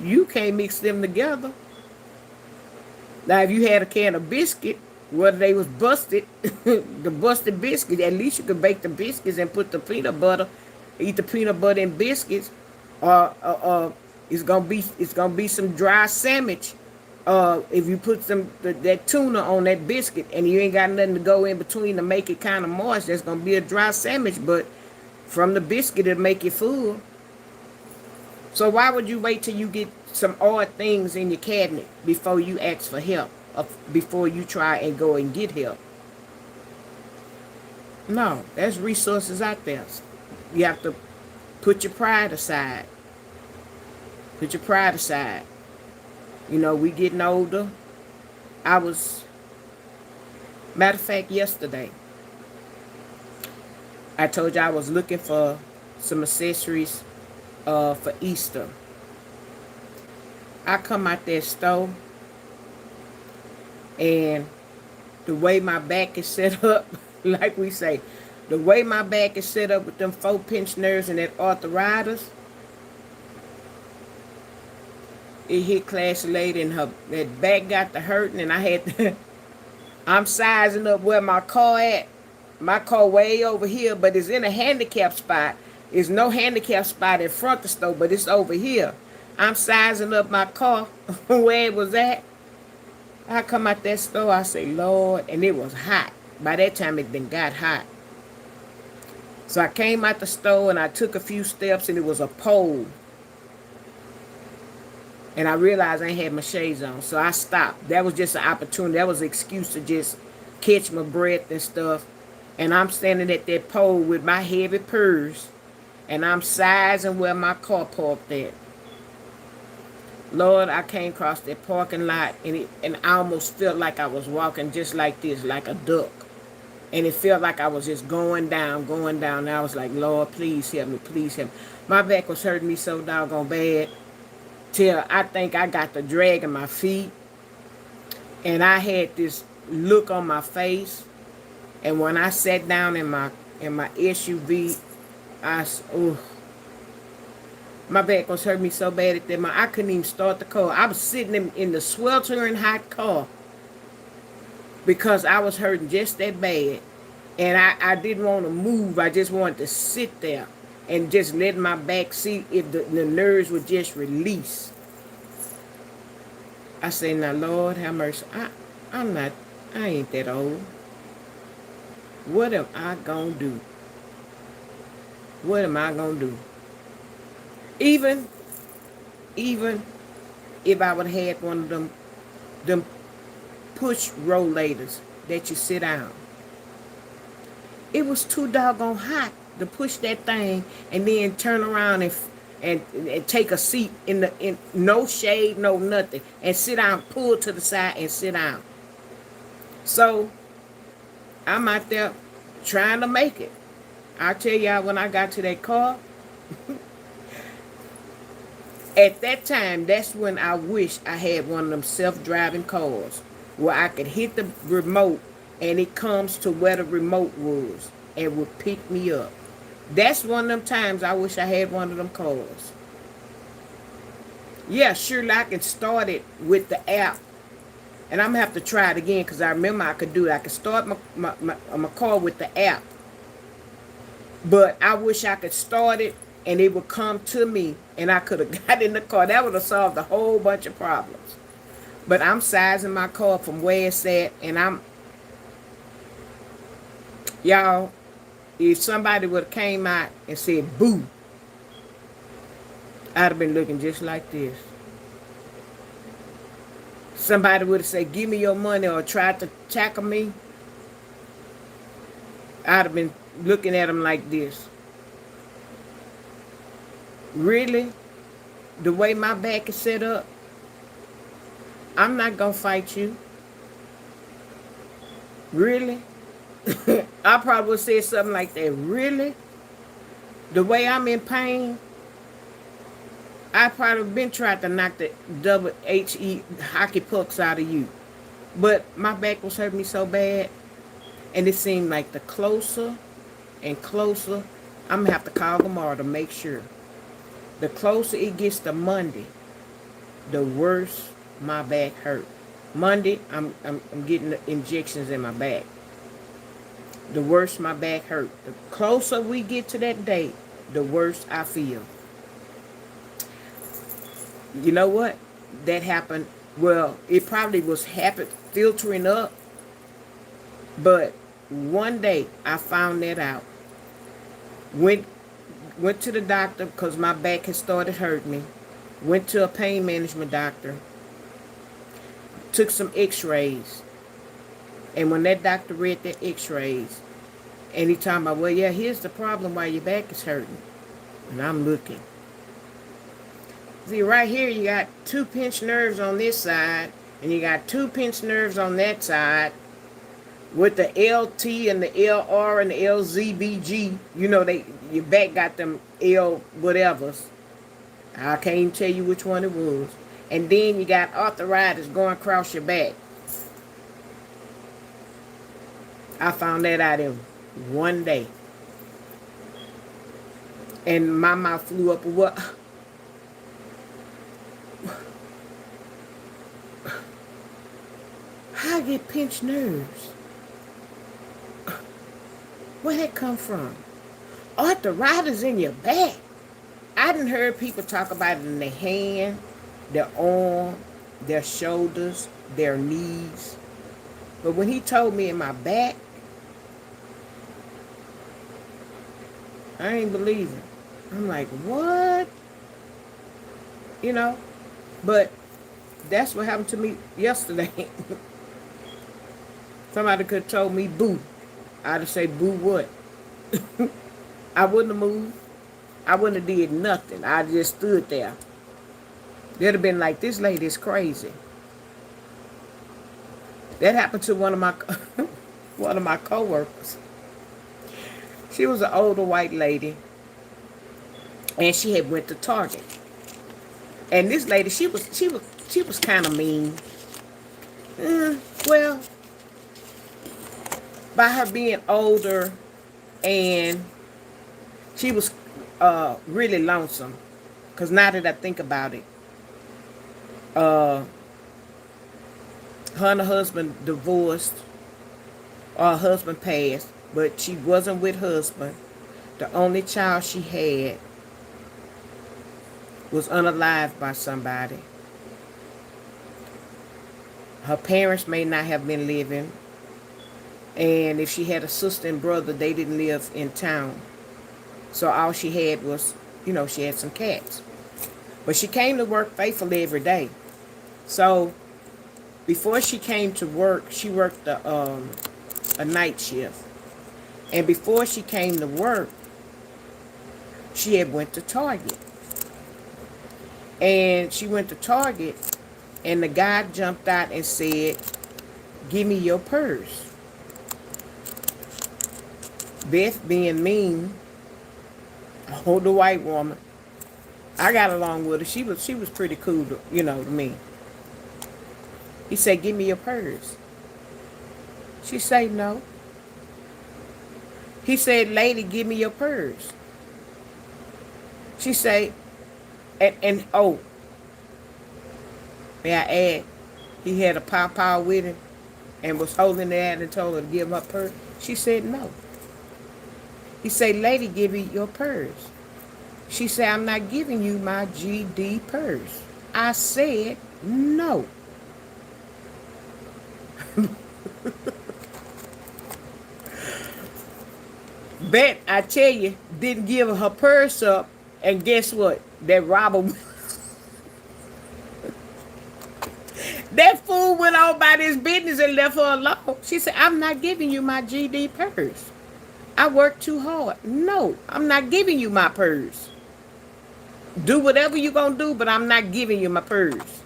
you can't mix them together. Now, if you had a can of biscuit, whether they was busted, the busted biscuit, at least you could bake the biscuits and put the peanut butter, eat the peanut butter and biscuits, or it's gonna be some dry sandwich. If you put that tuna on that biscuit and you ain't got nothing to go in between to make it kind of moist, that's gonna be a dry sandwich. But from the biscuit, it'll make you full. So why would you wait till you get some odd things in your cabinet before you ask for help, or before you try and go and get help? No, there's resources out there. You have to put your pride aside. Put your pride aside. We getting older. Matter of fact, yesterday, I told you I was looking for some accessories for Easter. I come out that store, and the way my back is set up, like we say, the way my back is set up with them 4-pinch nerves and that arthritis, it hit Classy Lady, and her that back got to hurting, and I had to, I'm sizing up where my car at. My car way over here, but it's in a handicap spot. There's no handicap spot in front of the store, but it's over here. I'm sizing up my car where it was at. I come out that store, I say, Lord, and it was hot. By that time, it been got hot. So I came out the store, and I took a few steps, and it was a pole. And I realized I ain't had my shades on, so I stopped. That was just an opportunity. That was an excuse to just catch my breath and stuff. And I'm standing at that pole with my heavy purse, and I'm sizing where my car parked at. Lord, I came across that parking lot, and I almost felt like I was walking just like this, like a duck. And it felt like I was just going down, going down. And I was like, Lord, please help me, please help me. My back was hurting me so doggone bad, till I think I got the drag in my feet. And I had this look on my face. And when I sat down in my SUV, my back was hurting me so bad at that moment. I couldn't even start the car. I was sitting in the sweltering hot car because I was hurting just that bad. And I didn't want to move. I just wanted to sit there and just let my back see if the nerves would just release. I say, now, Lord, have mercy. I ain't that old. What am I going to do? What am I going to do? Even if I would have had one of them push rollators that you sit down. It was too doggone hot to push that thing and then turn around and take a seat in no shade, no nothing, and sit down, pull to the side and sit down. So I'm out there trying to make it. I tell y'all, when I got to that car, at that time, that's when I wish I had one of them self-driving cars where I could hit the remote and it comes to where the remote was and would pick me up. That's one of them times I wish I had one of them cars. Yeah, surely I can start it with the app. And I'm going to have to try it again because I remember I could do it. I could start my car with the app. But I wish I could start it and it would come to me and I could have got in the car. That would have solved a whole bunch of problems. But I'm sizing my car from where it's at, and y'all, if somebody would have came out and said, boo, I'd have been looking just like this. Somebody would have said, give me your money, or tried to tackle me, I'd have been looking at them like this. Really? The way my back is set up, I'm not going to fight you. Really? I probably would say something like that. Really? The way I'm in pain, I probably been trying to knock the double HE hockey pucks out of you. But my back was hurting me so bad, and it seemed like the closer and closer, I'm going to have to call tomorrow to make sure. The closer it gets to Monday, the worse my back hurt. Monday, I'm getting the injections in my back. The worse my back hurt. The closer we get to that date, the worse I feel. You know what? That happened. Well, it probably was filtering up. But one day I found that out. Went to the doctor because my back had started hurting me. Went to a pain management doctor. Took some x-rays. And when that doctor read the x-rays, and he talking about, well, yeah, here's the problem why your back is hurting. And I'm looking. See, right here you got 2 pinched nerves on this side, and you got 2 pinched nerves on that side. with the LT and the LR and the LZBG. You know, your back got them L whatevers. I can't even tell you which one it was. And then you got arthritis going across your back. I found that out in one day. And my mouth flew up. What? How I get pinched nerves? Where that come from? Arthritis in your back. I done heard people talk about it in their hand, their arm, their shoulders, their knees. But when he told me in my back, I ain't believe it. I'm like, what? You know? But that's what happened to me yesterday. Somebody could have told me boo. I'd have said boo what? I wouldn't have moved. I wouldn't have did nothing. I just stood there. They'd have been like, this lady's crazy. That happened to one of my coworkers. She was an older white lady, and she had went to Target. And this lady, she was kind of mean. Well, by her being older, and she was really lonesome. Because now that I think about it, her and her husband divorced, or her husband passed, but she wasn't with husband. The only child she had was unalived by somebody. Her parents may not have been living. And if she had a sister and brother, they didn't live in town. So all she had was, she had some cats. But she came to work faithfully every day. So before she came to work, she worked a night shift. And before she came to work, she had went to Target. And she went to Target, and the guy jumped out and said, give me your purse. Beth, being mean, the white woman, I got along with her. She was pretty cool, to me. He said, give me your purse. She said, no. He said, lady, give me your purse. She said, and may I add, he had a pawpaw with him and was holding that and told her to give him her purse. She said, no. He said, lady, give me your purse. She said, I'm not giving you my GD purse. I said, no. Bet, I tell you, didn't give her purse up, and guess what? That robber, that fool went on about his business and left her alone. She said, I'm not giving you my GD purse. I worked too hard. No, I'm not giving you my purse. Do whatever you're going to do, but I'm not giving you my purse.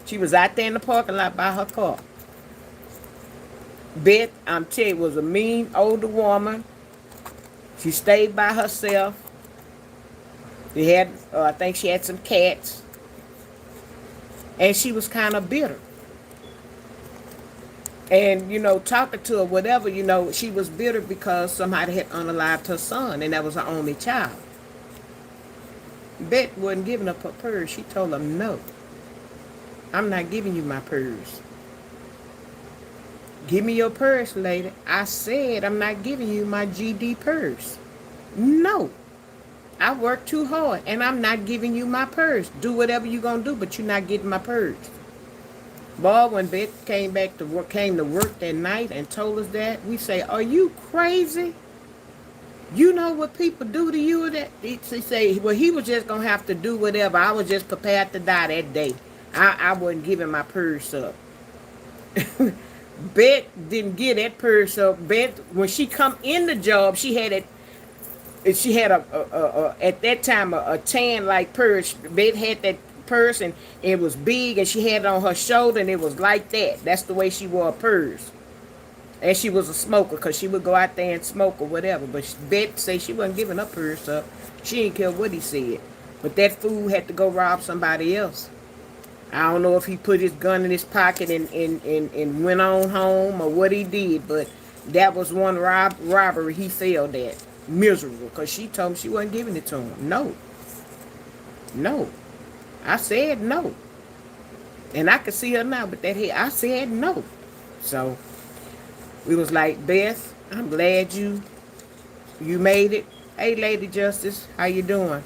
She was out there in the parking lot by her car. Beth, I'm telling you, was a mean older woman. She stayed by herself. She had, I think she had some cats. And she was kind of bitter. And, talking to her, whatever, she was bitter because somebody had unalived her son, and that was her only child. Beth wasn't giving up her purse. She told him, no, I'm not giving you my purse. Give me your purse, lady. I said I'm not giving you my GD purse. No, I worked too hard, and I'm not giving you my purse. Do whatever you're going to do, but you're not getting my purse. Boy, when Beth came to work that night and told us that, we say, are you crazy? You know what people do to you? That she say, well, he was just going to have to do whatever. I was just prepared to die that day. I wasn't giving my purse up. Beth didn't get that purse up. Beth, when she come in the job, she had a at that time a tan like purse. Beth had that purse, and it was big, and she had it on her shoulder, and it was like that. That's the way she wore a purse. And she was a smoker because she would go out there and smoke or whatever. But Bet say she wasn't giving up her stuff. She didn't care what he said. But that fool had to go rob somebody else. I don't know if he put his gun in his pocket and went on home or what he did, but that was one robbery he failed at. Miserable, because she told him she wasn't giving it to him. No. No. I said no. And I could see her now, but that head, I said no. So we was like, Beth, I'm glad you made it. Hey, Lady Justice, how you doing?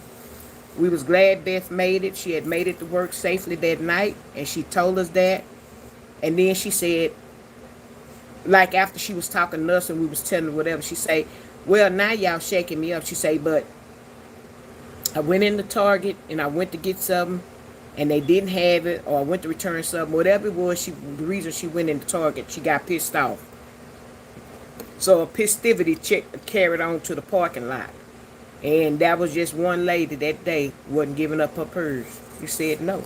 We was glad Beth made it. She had made it to work safely that night, and she told us that. And then she said, like after she was talking to us and we was telling her whatever, she say, well, now y'all shaking me up. She say, but I went into Target and I went to get something and they didn't have it, or I went to return something, whatever it was, the reason she went into Target, she got pissed off. So a festivity carried on to the parking lot. And that was just one lady that day wasn't giving up her purse. You said no.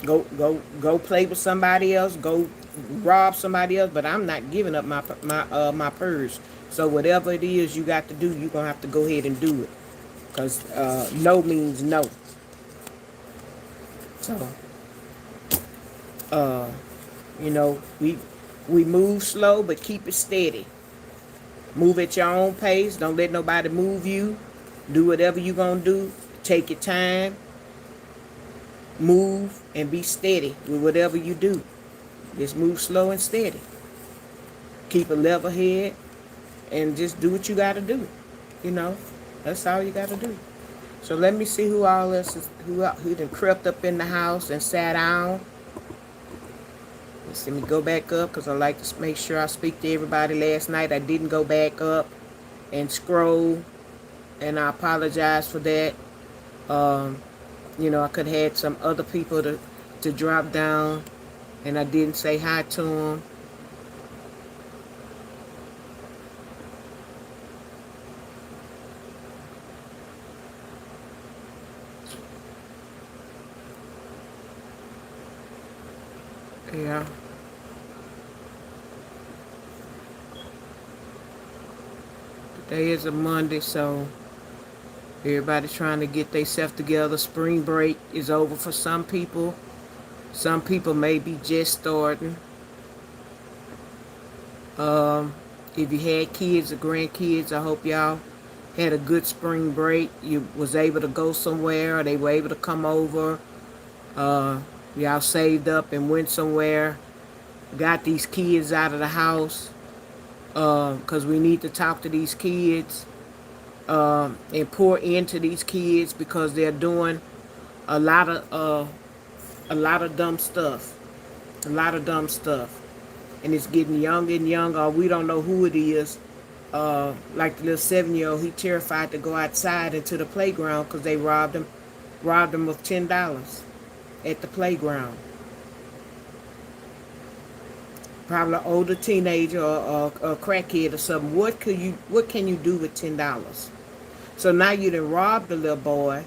Go play with somebody else. Go rob somebody else. But I'm not giving up my purse. So whatever it is you got to do, you're gonna have to go ahead and do it. Cause no means no. So you know, we move slow, but keep it steady. Move at your own pace. Don't let nobody move you. Do whatever you're going to do. Take your time. Move and be steady with whatever you do. Just move slow and steady. Keep a level head and just do what you got to do. You know, that's all you got to do. So let me see who all else is, who done crept up in the house and sat down. Let me go back up because I like to make sure I speak to everybody. Last night I didn't go back up and scroll, and I apologize for that. You know, I could have had some other people to drop down, and I didn't say hi to them. Yeah. Today is a Monday, so everybody's trying to get themselves together. Spring break is over for some people. Some people may be just starting. If you had kids or grandkids, I hope y'all had a good spring break. You was able to go somewhere, or they were able to come over. Y'all saved up and went somewhere. Got these kids out of the house. Because we need to talk to these kids and pour into these kids because they're doing a lot of dumb stuff, and it's getting younger and younger. We don't know who it is. Like the little 7-year-old, he terrified to go outside into the playground because they robbed him of $10 at the playground. Probably an older teenager or a crackhead or something. What can you do with $10? So now you done robbed the little boy,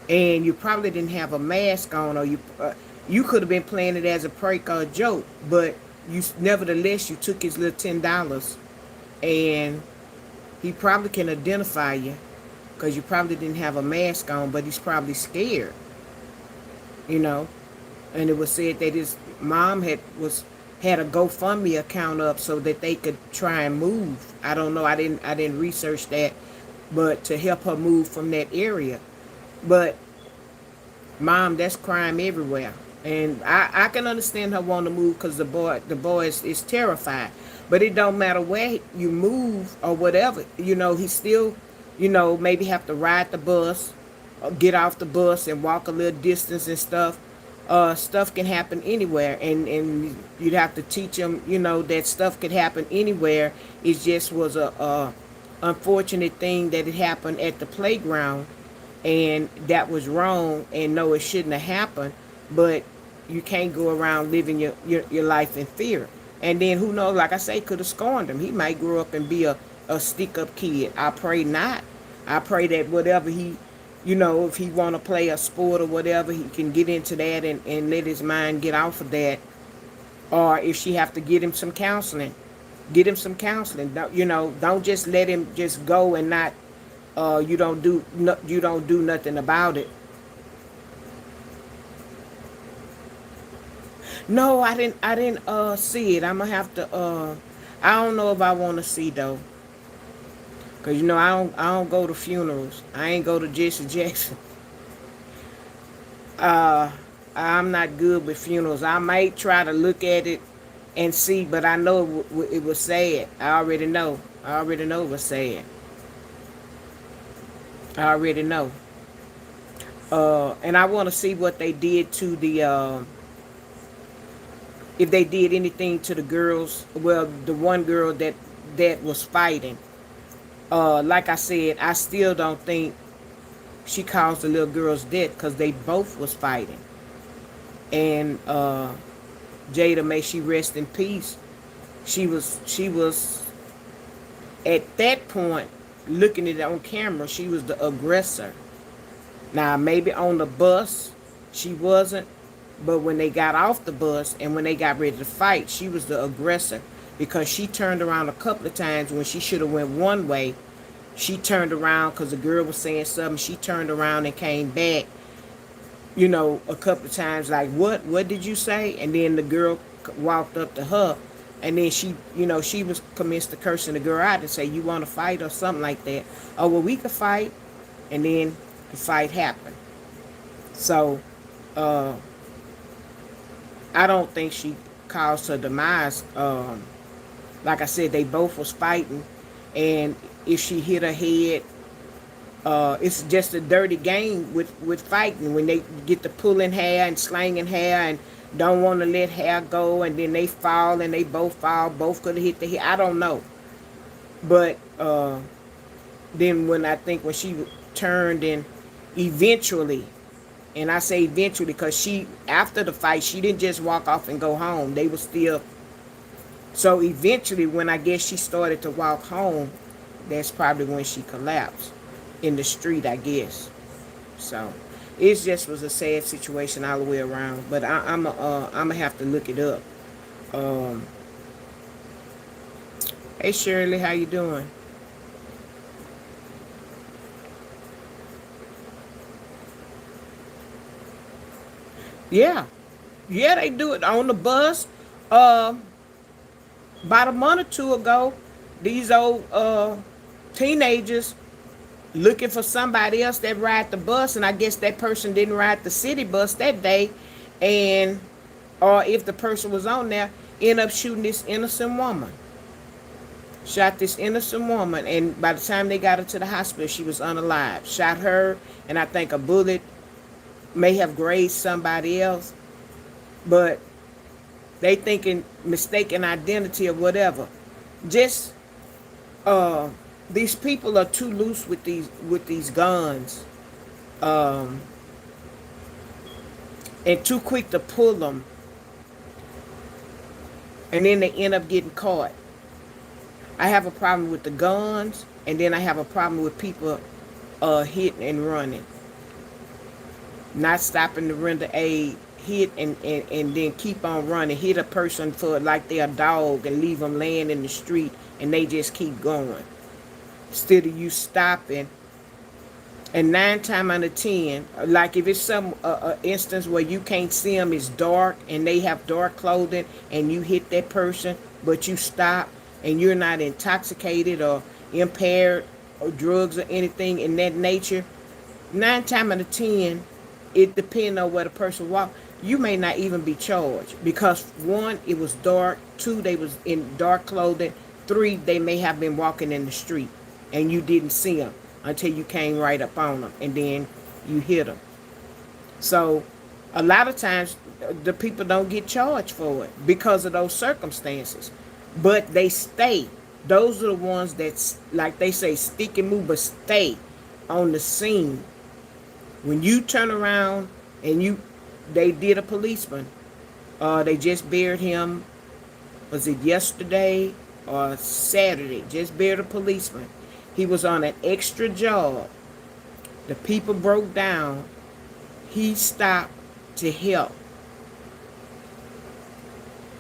and you probably didn't have a mask on, or you could have been playing it as a prank or a joke, but nevertheless you took his little $10, and he probably can identify you because you probably didn't have a mask on, but he's probably scared, you know. And it was said that his mom had a GoFundMe account up so that they could try and move. I don't know. I didn't research that, but to help her move from that area. But mom, that's crime everywhere, and I can understand her wanting to move because the boy is terrified. But it don't matter where you move or whatever. You know, he still, you know, maybe have to ride the bus or get off the bus and walk a little distance and stuff. Stuff can happen anywhere, and you'd have to teach them, you know, that stuff could happen anywhere. It just was a unfortunate thing that it happened at the playground, and that was wrong, and no, it shouldn't have happened. But you can't go around living your life in fear. And then who knows, like I say, could have scorned him. He might grow up and be a stick-up kid. I pray not. I pray that whatever he, you know, if he want to play a sport or whatever, he can get into that and let his mind get off of that Or if she have to get him some counseling, get him some counseling. Don't just let him just go and not you don't do nothing about it. No, I didn't see it. I'm gonna have to I don't know if I want to see though. Cause I don't go to funerals. I ain't go to Jesse Jackson. Uh I'm not good with funerals. I might try to look at it and see, but I know it was sad. I already know. I already know it was sad. I already know. And I want to see what they did to the if they did anything to the girls. Well, the one girl that was fighting. Like I said, I still don't think she caused the little girl's death because they both was fighting. And Jada, may she rest in peace. She was at that point looking at it on camera. She was the aggressor. Now maybe on the bus she wasn't, but when they got off the bus and when they got ready to fight, she was the aggressor because she turned around a couple of times when she should have went one way. She turned around because the girl was saying something. She turned around and came back, a couple of times like, what did you say? And then the girl walked up to her, and then she was commenced to cursing the girl out and say, you want to fight or something like that. Oh, well, we could fight. And then the fight happened. So I don't think she caused her demise. Like I said, they both was fighting, and if she hit her head, it's just a dirty game with fighting when they get to pulling hair and slanging hair and don't want to let hair go, and then they fall and they both fall. Both could have hit the head. I don't know, but then when she turned and eventually, and I say eventually because she, after the fight, she didn't just walk off and go home. They were still. So eventually, when I guess she started to walk home, that's probably when she collapsed in the street, I guess. So it just was a sad situation all the way around. But I'm gonna have to look it up. Um, hey Shirley, how you doing? Yeah, yeah, they do it on the bus. Um, about a month or two ago, these old teenagers looking for somebody else that ride the bus, and I guess that person didn't ride the city bus that day, and or if the person was on there, end up shooting this innocent woman. Shot this innocent woman, and by the time they got her to the hospital, she was unalive. Shot her, and I think a bullet may have grazed somebody else, but they thinking mistaken identity or whatever. Just uh, these people are too loose with these guns, um, and too quick to pull them, and then they end up getting caught. I have a problem with the guns, and then I have a problem with people hitting and running, not stopping to render aid, hit and then keep on running, hit a person for like they're a dog and leave them laying in the street, and they just keep going. Instead of you stopping, and 9 times out of 10, like if it's some instance where you can't see them, it's dark, and they have dark clothing, and you hit that person, but you stop, and you're not intoxicated or impaired or drugs or anything in that nature, 9 times out of 10, it depends on where the person walked. You may not even be charged because one, it was dark. Two, they was in dark clothing. Three, they may have been walking in the street and you didn't see them until you came right up on them, and then you hit them. So a lot of times the people don't get charged for it because of those circumstances, but they stay. Those are the ones that, like they say, stick and move, but stay on the scene. When you turn around and they did a policeman. They just buried him. Was it yesterday or Saturday? Just buried a policeman. He was on an extra job. The people broke down. He stopped to help.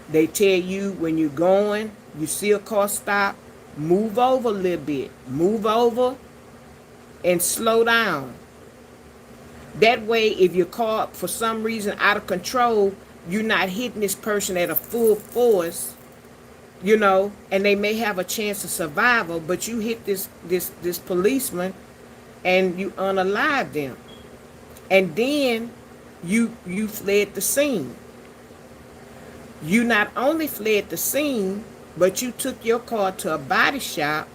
They tell you when you're going, you see a car stop, move over a little bit. Move over and slow down. That way, if your car for some reason out of control, you're not hitting this person at a full force, and they may have a chance of survival, but you hit this policeman and you unalive them. And then you fled the scene. You not only fled the scene, but you took your car to a body shop,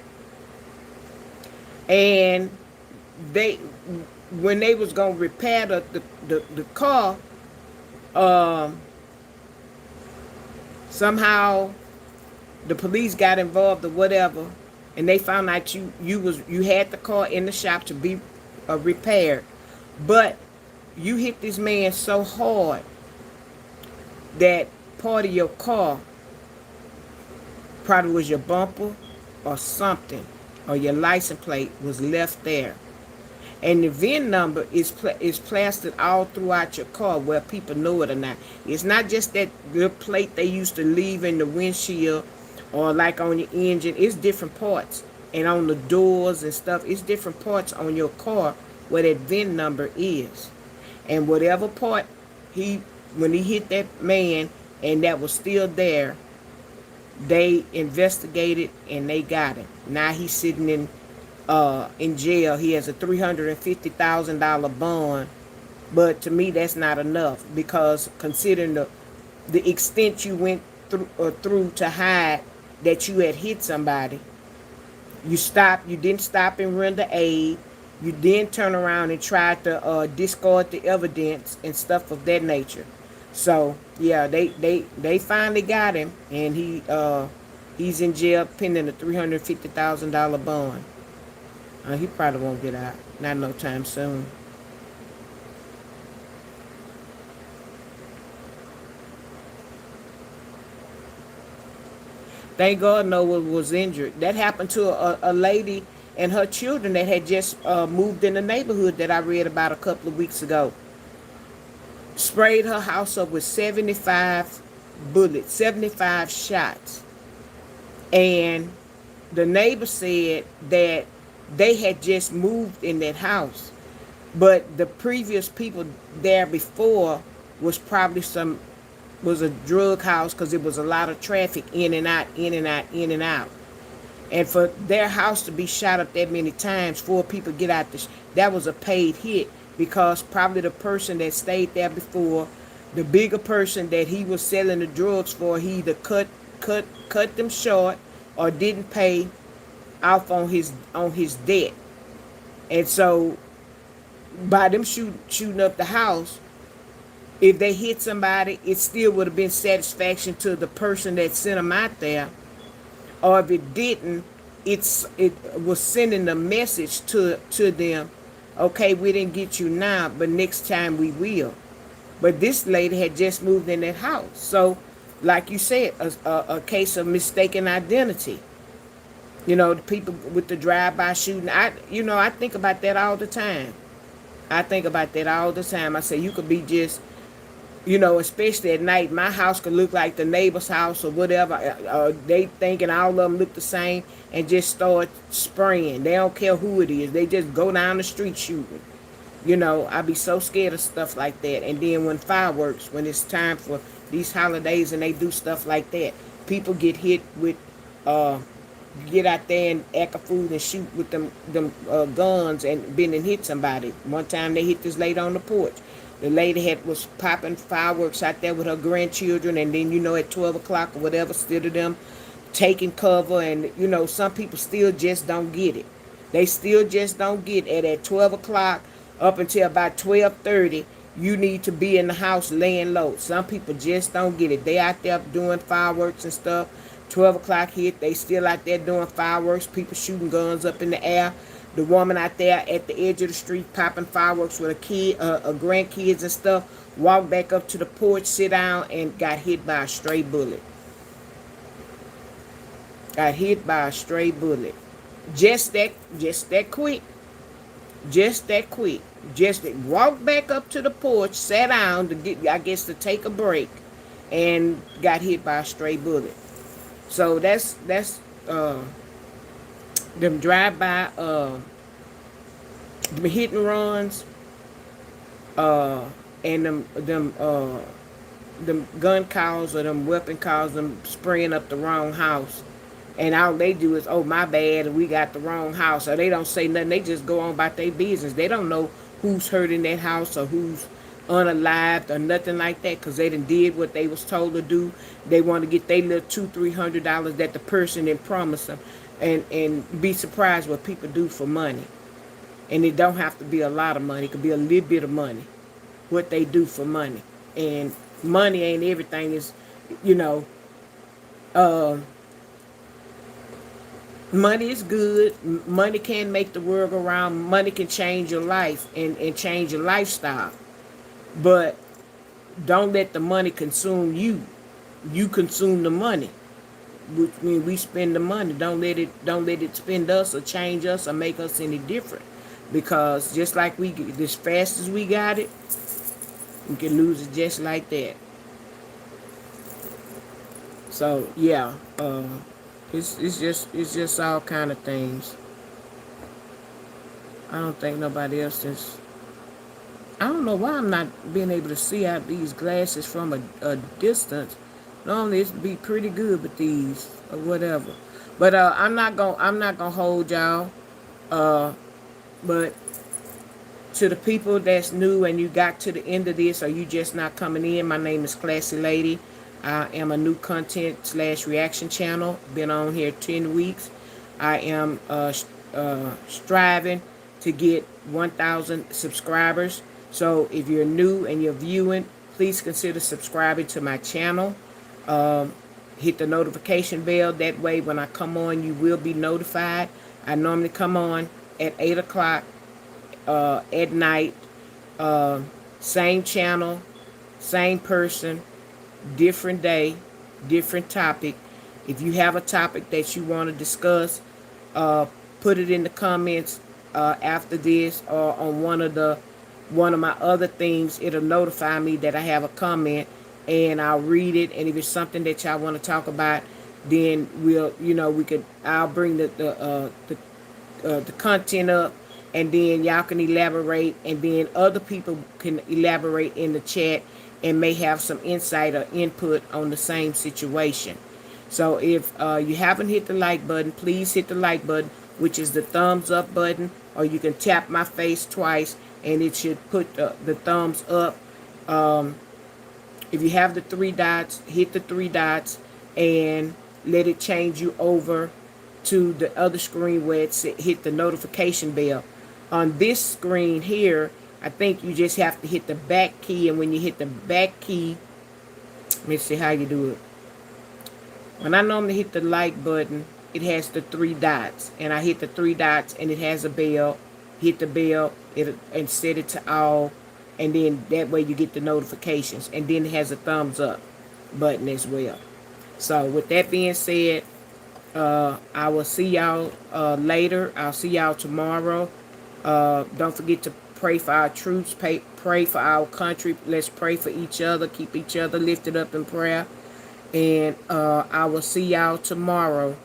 and they when they was gonna repair the car, somehow the police got involved or whatever, and they found out you had the car in the shop to be repaired, but you hit this man so hard that part of your car probably was your bumper or something, or your license plate was left there. And the VIN number is plastered all throughout your car, whether people know it or not. It's not just that the plate they used to leave in the windshield or like on your engine. It's different parts. And on the doors and stuff, it's different parts on your car where that VIN number is. And whatever part when he hit that man and that was still there, they investigated and they got him. Now he's sitting in jail. He has a $350,000 bond, but to me that's not enough, because considering the extent you went through to hide that you had hit somebody, you didn't stop and render aid, you then turn around and try to discard the evidence and stuff of that nature. So yeah, they finally got him, and he's in jail pending a $350,000 bond. He probably won't get out. Not no time soon. Thank God no one was injured. That happened to a lady and her children that had just moved in the neighborhood that I read about a couple of weeks ago. Sprayed her house up with 75 bullets, 75 shots. And the neighbor said that they had just moved in that house, but the previous people there before was probably was a drug house, because it was a lot of traffic in and out, in and out, in and out. And for their house to be shot up that many times, 4 people get out, that was a paid hit, because probably the person that stayed there before, the bigger person that he was selling the drugs for, he either cut them short or didn't pay off on his debt. And so by them shooting up the house, if they hit somebody, it still would have been satisfaction to the person that sent them out there. Or if it didn't, it was sending a message to them, okay, we didn't get you now, but next time we will. But this lady had just moved in that house. So like you said, a case of mistaken identity. The people with the drive-by shooting. I think about that all the time. I say you could be just, especially at night. My house could look like the neighbor's house or whatever. They thinking all of them look the same and just start spraying. They don't care who it is. They just go down the street shooting. I be so scared of stuff like that. And then when fireworks, when it's time for these holidays and they do stuff like that, people get hit with get out there and act a fool and shoot with them guns and been and hit somebody. One time they hit this lady on the porch. The lady was popping fireworks out there with her grandchildren, and then at 12 o'clock or whatever, still to them taking cover, and some people still just don't get it. They still just don't get it. At 12 o'clock up until about 12:30, you need to be in the house laying low. Some people just don't get it. They out there doing fireworks and stuff. 12 o'clock hit, they still out there doing fireworks, people shooting guns up in the air. The woman out there at the edge of the street popping fireworks with grandkids and stuff, walked back up to the porch, sit down, and got hit by a stray bullet. Got hit by a stray bullet. Just that quick. Just that quick. Just walked back up to the porch, sat down to take a break. and got hit by a stray bullet. So that's them drive-by, them hit and runs, uh, and them gun calls or them weapon calls, them spraying up the wrong house. And all they do is, oh, my bad, we got the wrong house. Or they don't say nothing. They just go on about their business. They don't know who's hurt in that house or who's unalived or nothing like that, because they done did what they was told to do. They want to get their little $200-300 that the person didn't promise them. And be surprised what people do for money. And it don't have to be a lot of money. It could be a little bit of money. What they do for money. And money ain't everything. Is, you know, money is good. Money can make the world go round. Money can change your life and change your lifestyle. But don't let the money consume you. You consume the money. Which means we spend the money. Don't let it spend us or change us or make us any different. Because just like we get, as fast as we got it, we can lose it just like that. So yeah, it's just all kind of things. I don't think nobody else is. I don't know why I'm not being able to see out these glasses from a distance. Normally it'd be pretty good with these or whatever. But I'm not gonna hold y'all. But to the people that's new and you got to the end of this or you just not coming in, my name is Classy Lady. I am a new content / reaction channel. Been on here 10 weeks. I am striving to get 1,000 subscribers. So if you're new and you're viewing, please consider subscribing to my channel. Hit the notification bell. That way when I come on, you will be notified. I normally come on at 8 o'clock at night. Same channel, same person, different day, different topic. If you have a topic that you want to discuss, put it in the comments after this or on one of my other things. It'll notify me that I have a comment, and I'll read it. And if it's something that y'all want to talk about, then I'll bring the content up, and then y'all can elaborate, and then other people can elaborate in the chat and may have some insight or input on the same situation. So if you haven't hit the like button, please hit the like button, which is the thumbs up button, or you can tap my face twice and it should put the thumbs up. If you have the 3 dots, hit the 3 dots and let it change you over to the other screen where it's hit the notification bell. On this screen here, I think you just have to hit the back key, and when you hit the back key, let me see how you do it. When I normally hit the like button, it has the 3 dots, and I hit the 3 dots and it has a bell. Hit the bell and set it to all, and then that way you get the notifications, and then it has a thumbs up button as well. So with that being said, I will see y'all later. I'll see y'all tomorrow. Don't forget to pray for our troops, pray for our country. Let's pray for each other, keep each other lifted up in prayer. And I will see y'all tomorrow.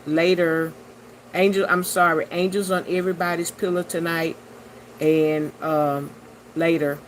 Later. Angels on everybody's pillow tonight. And later.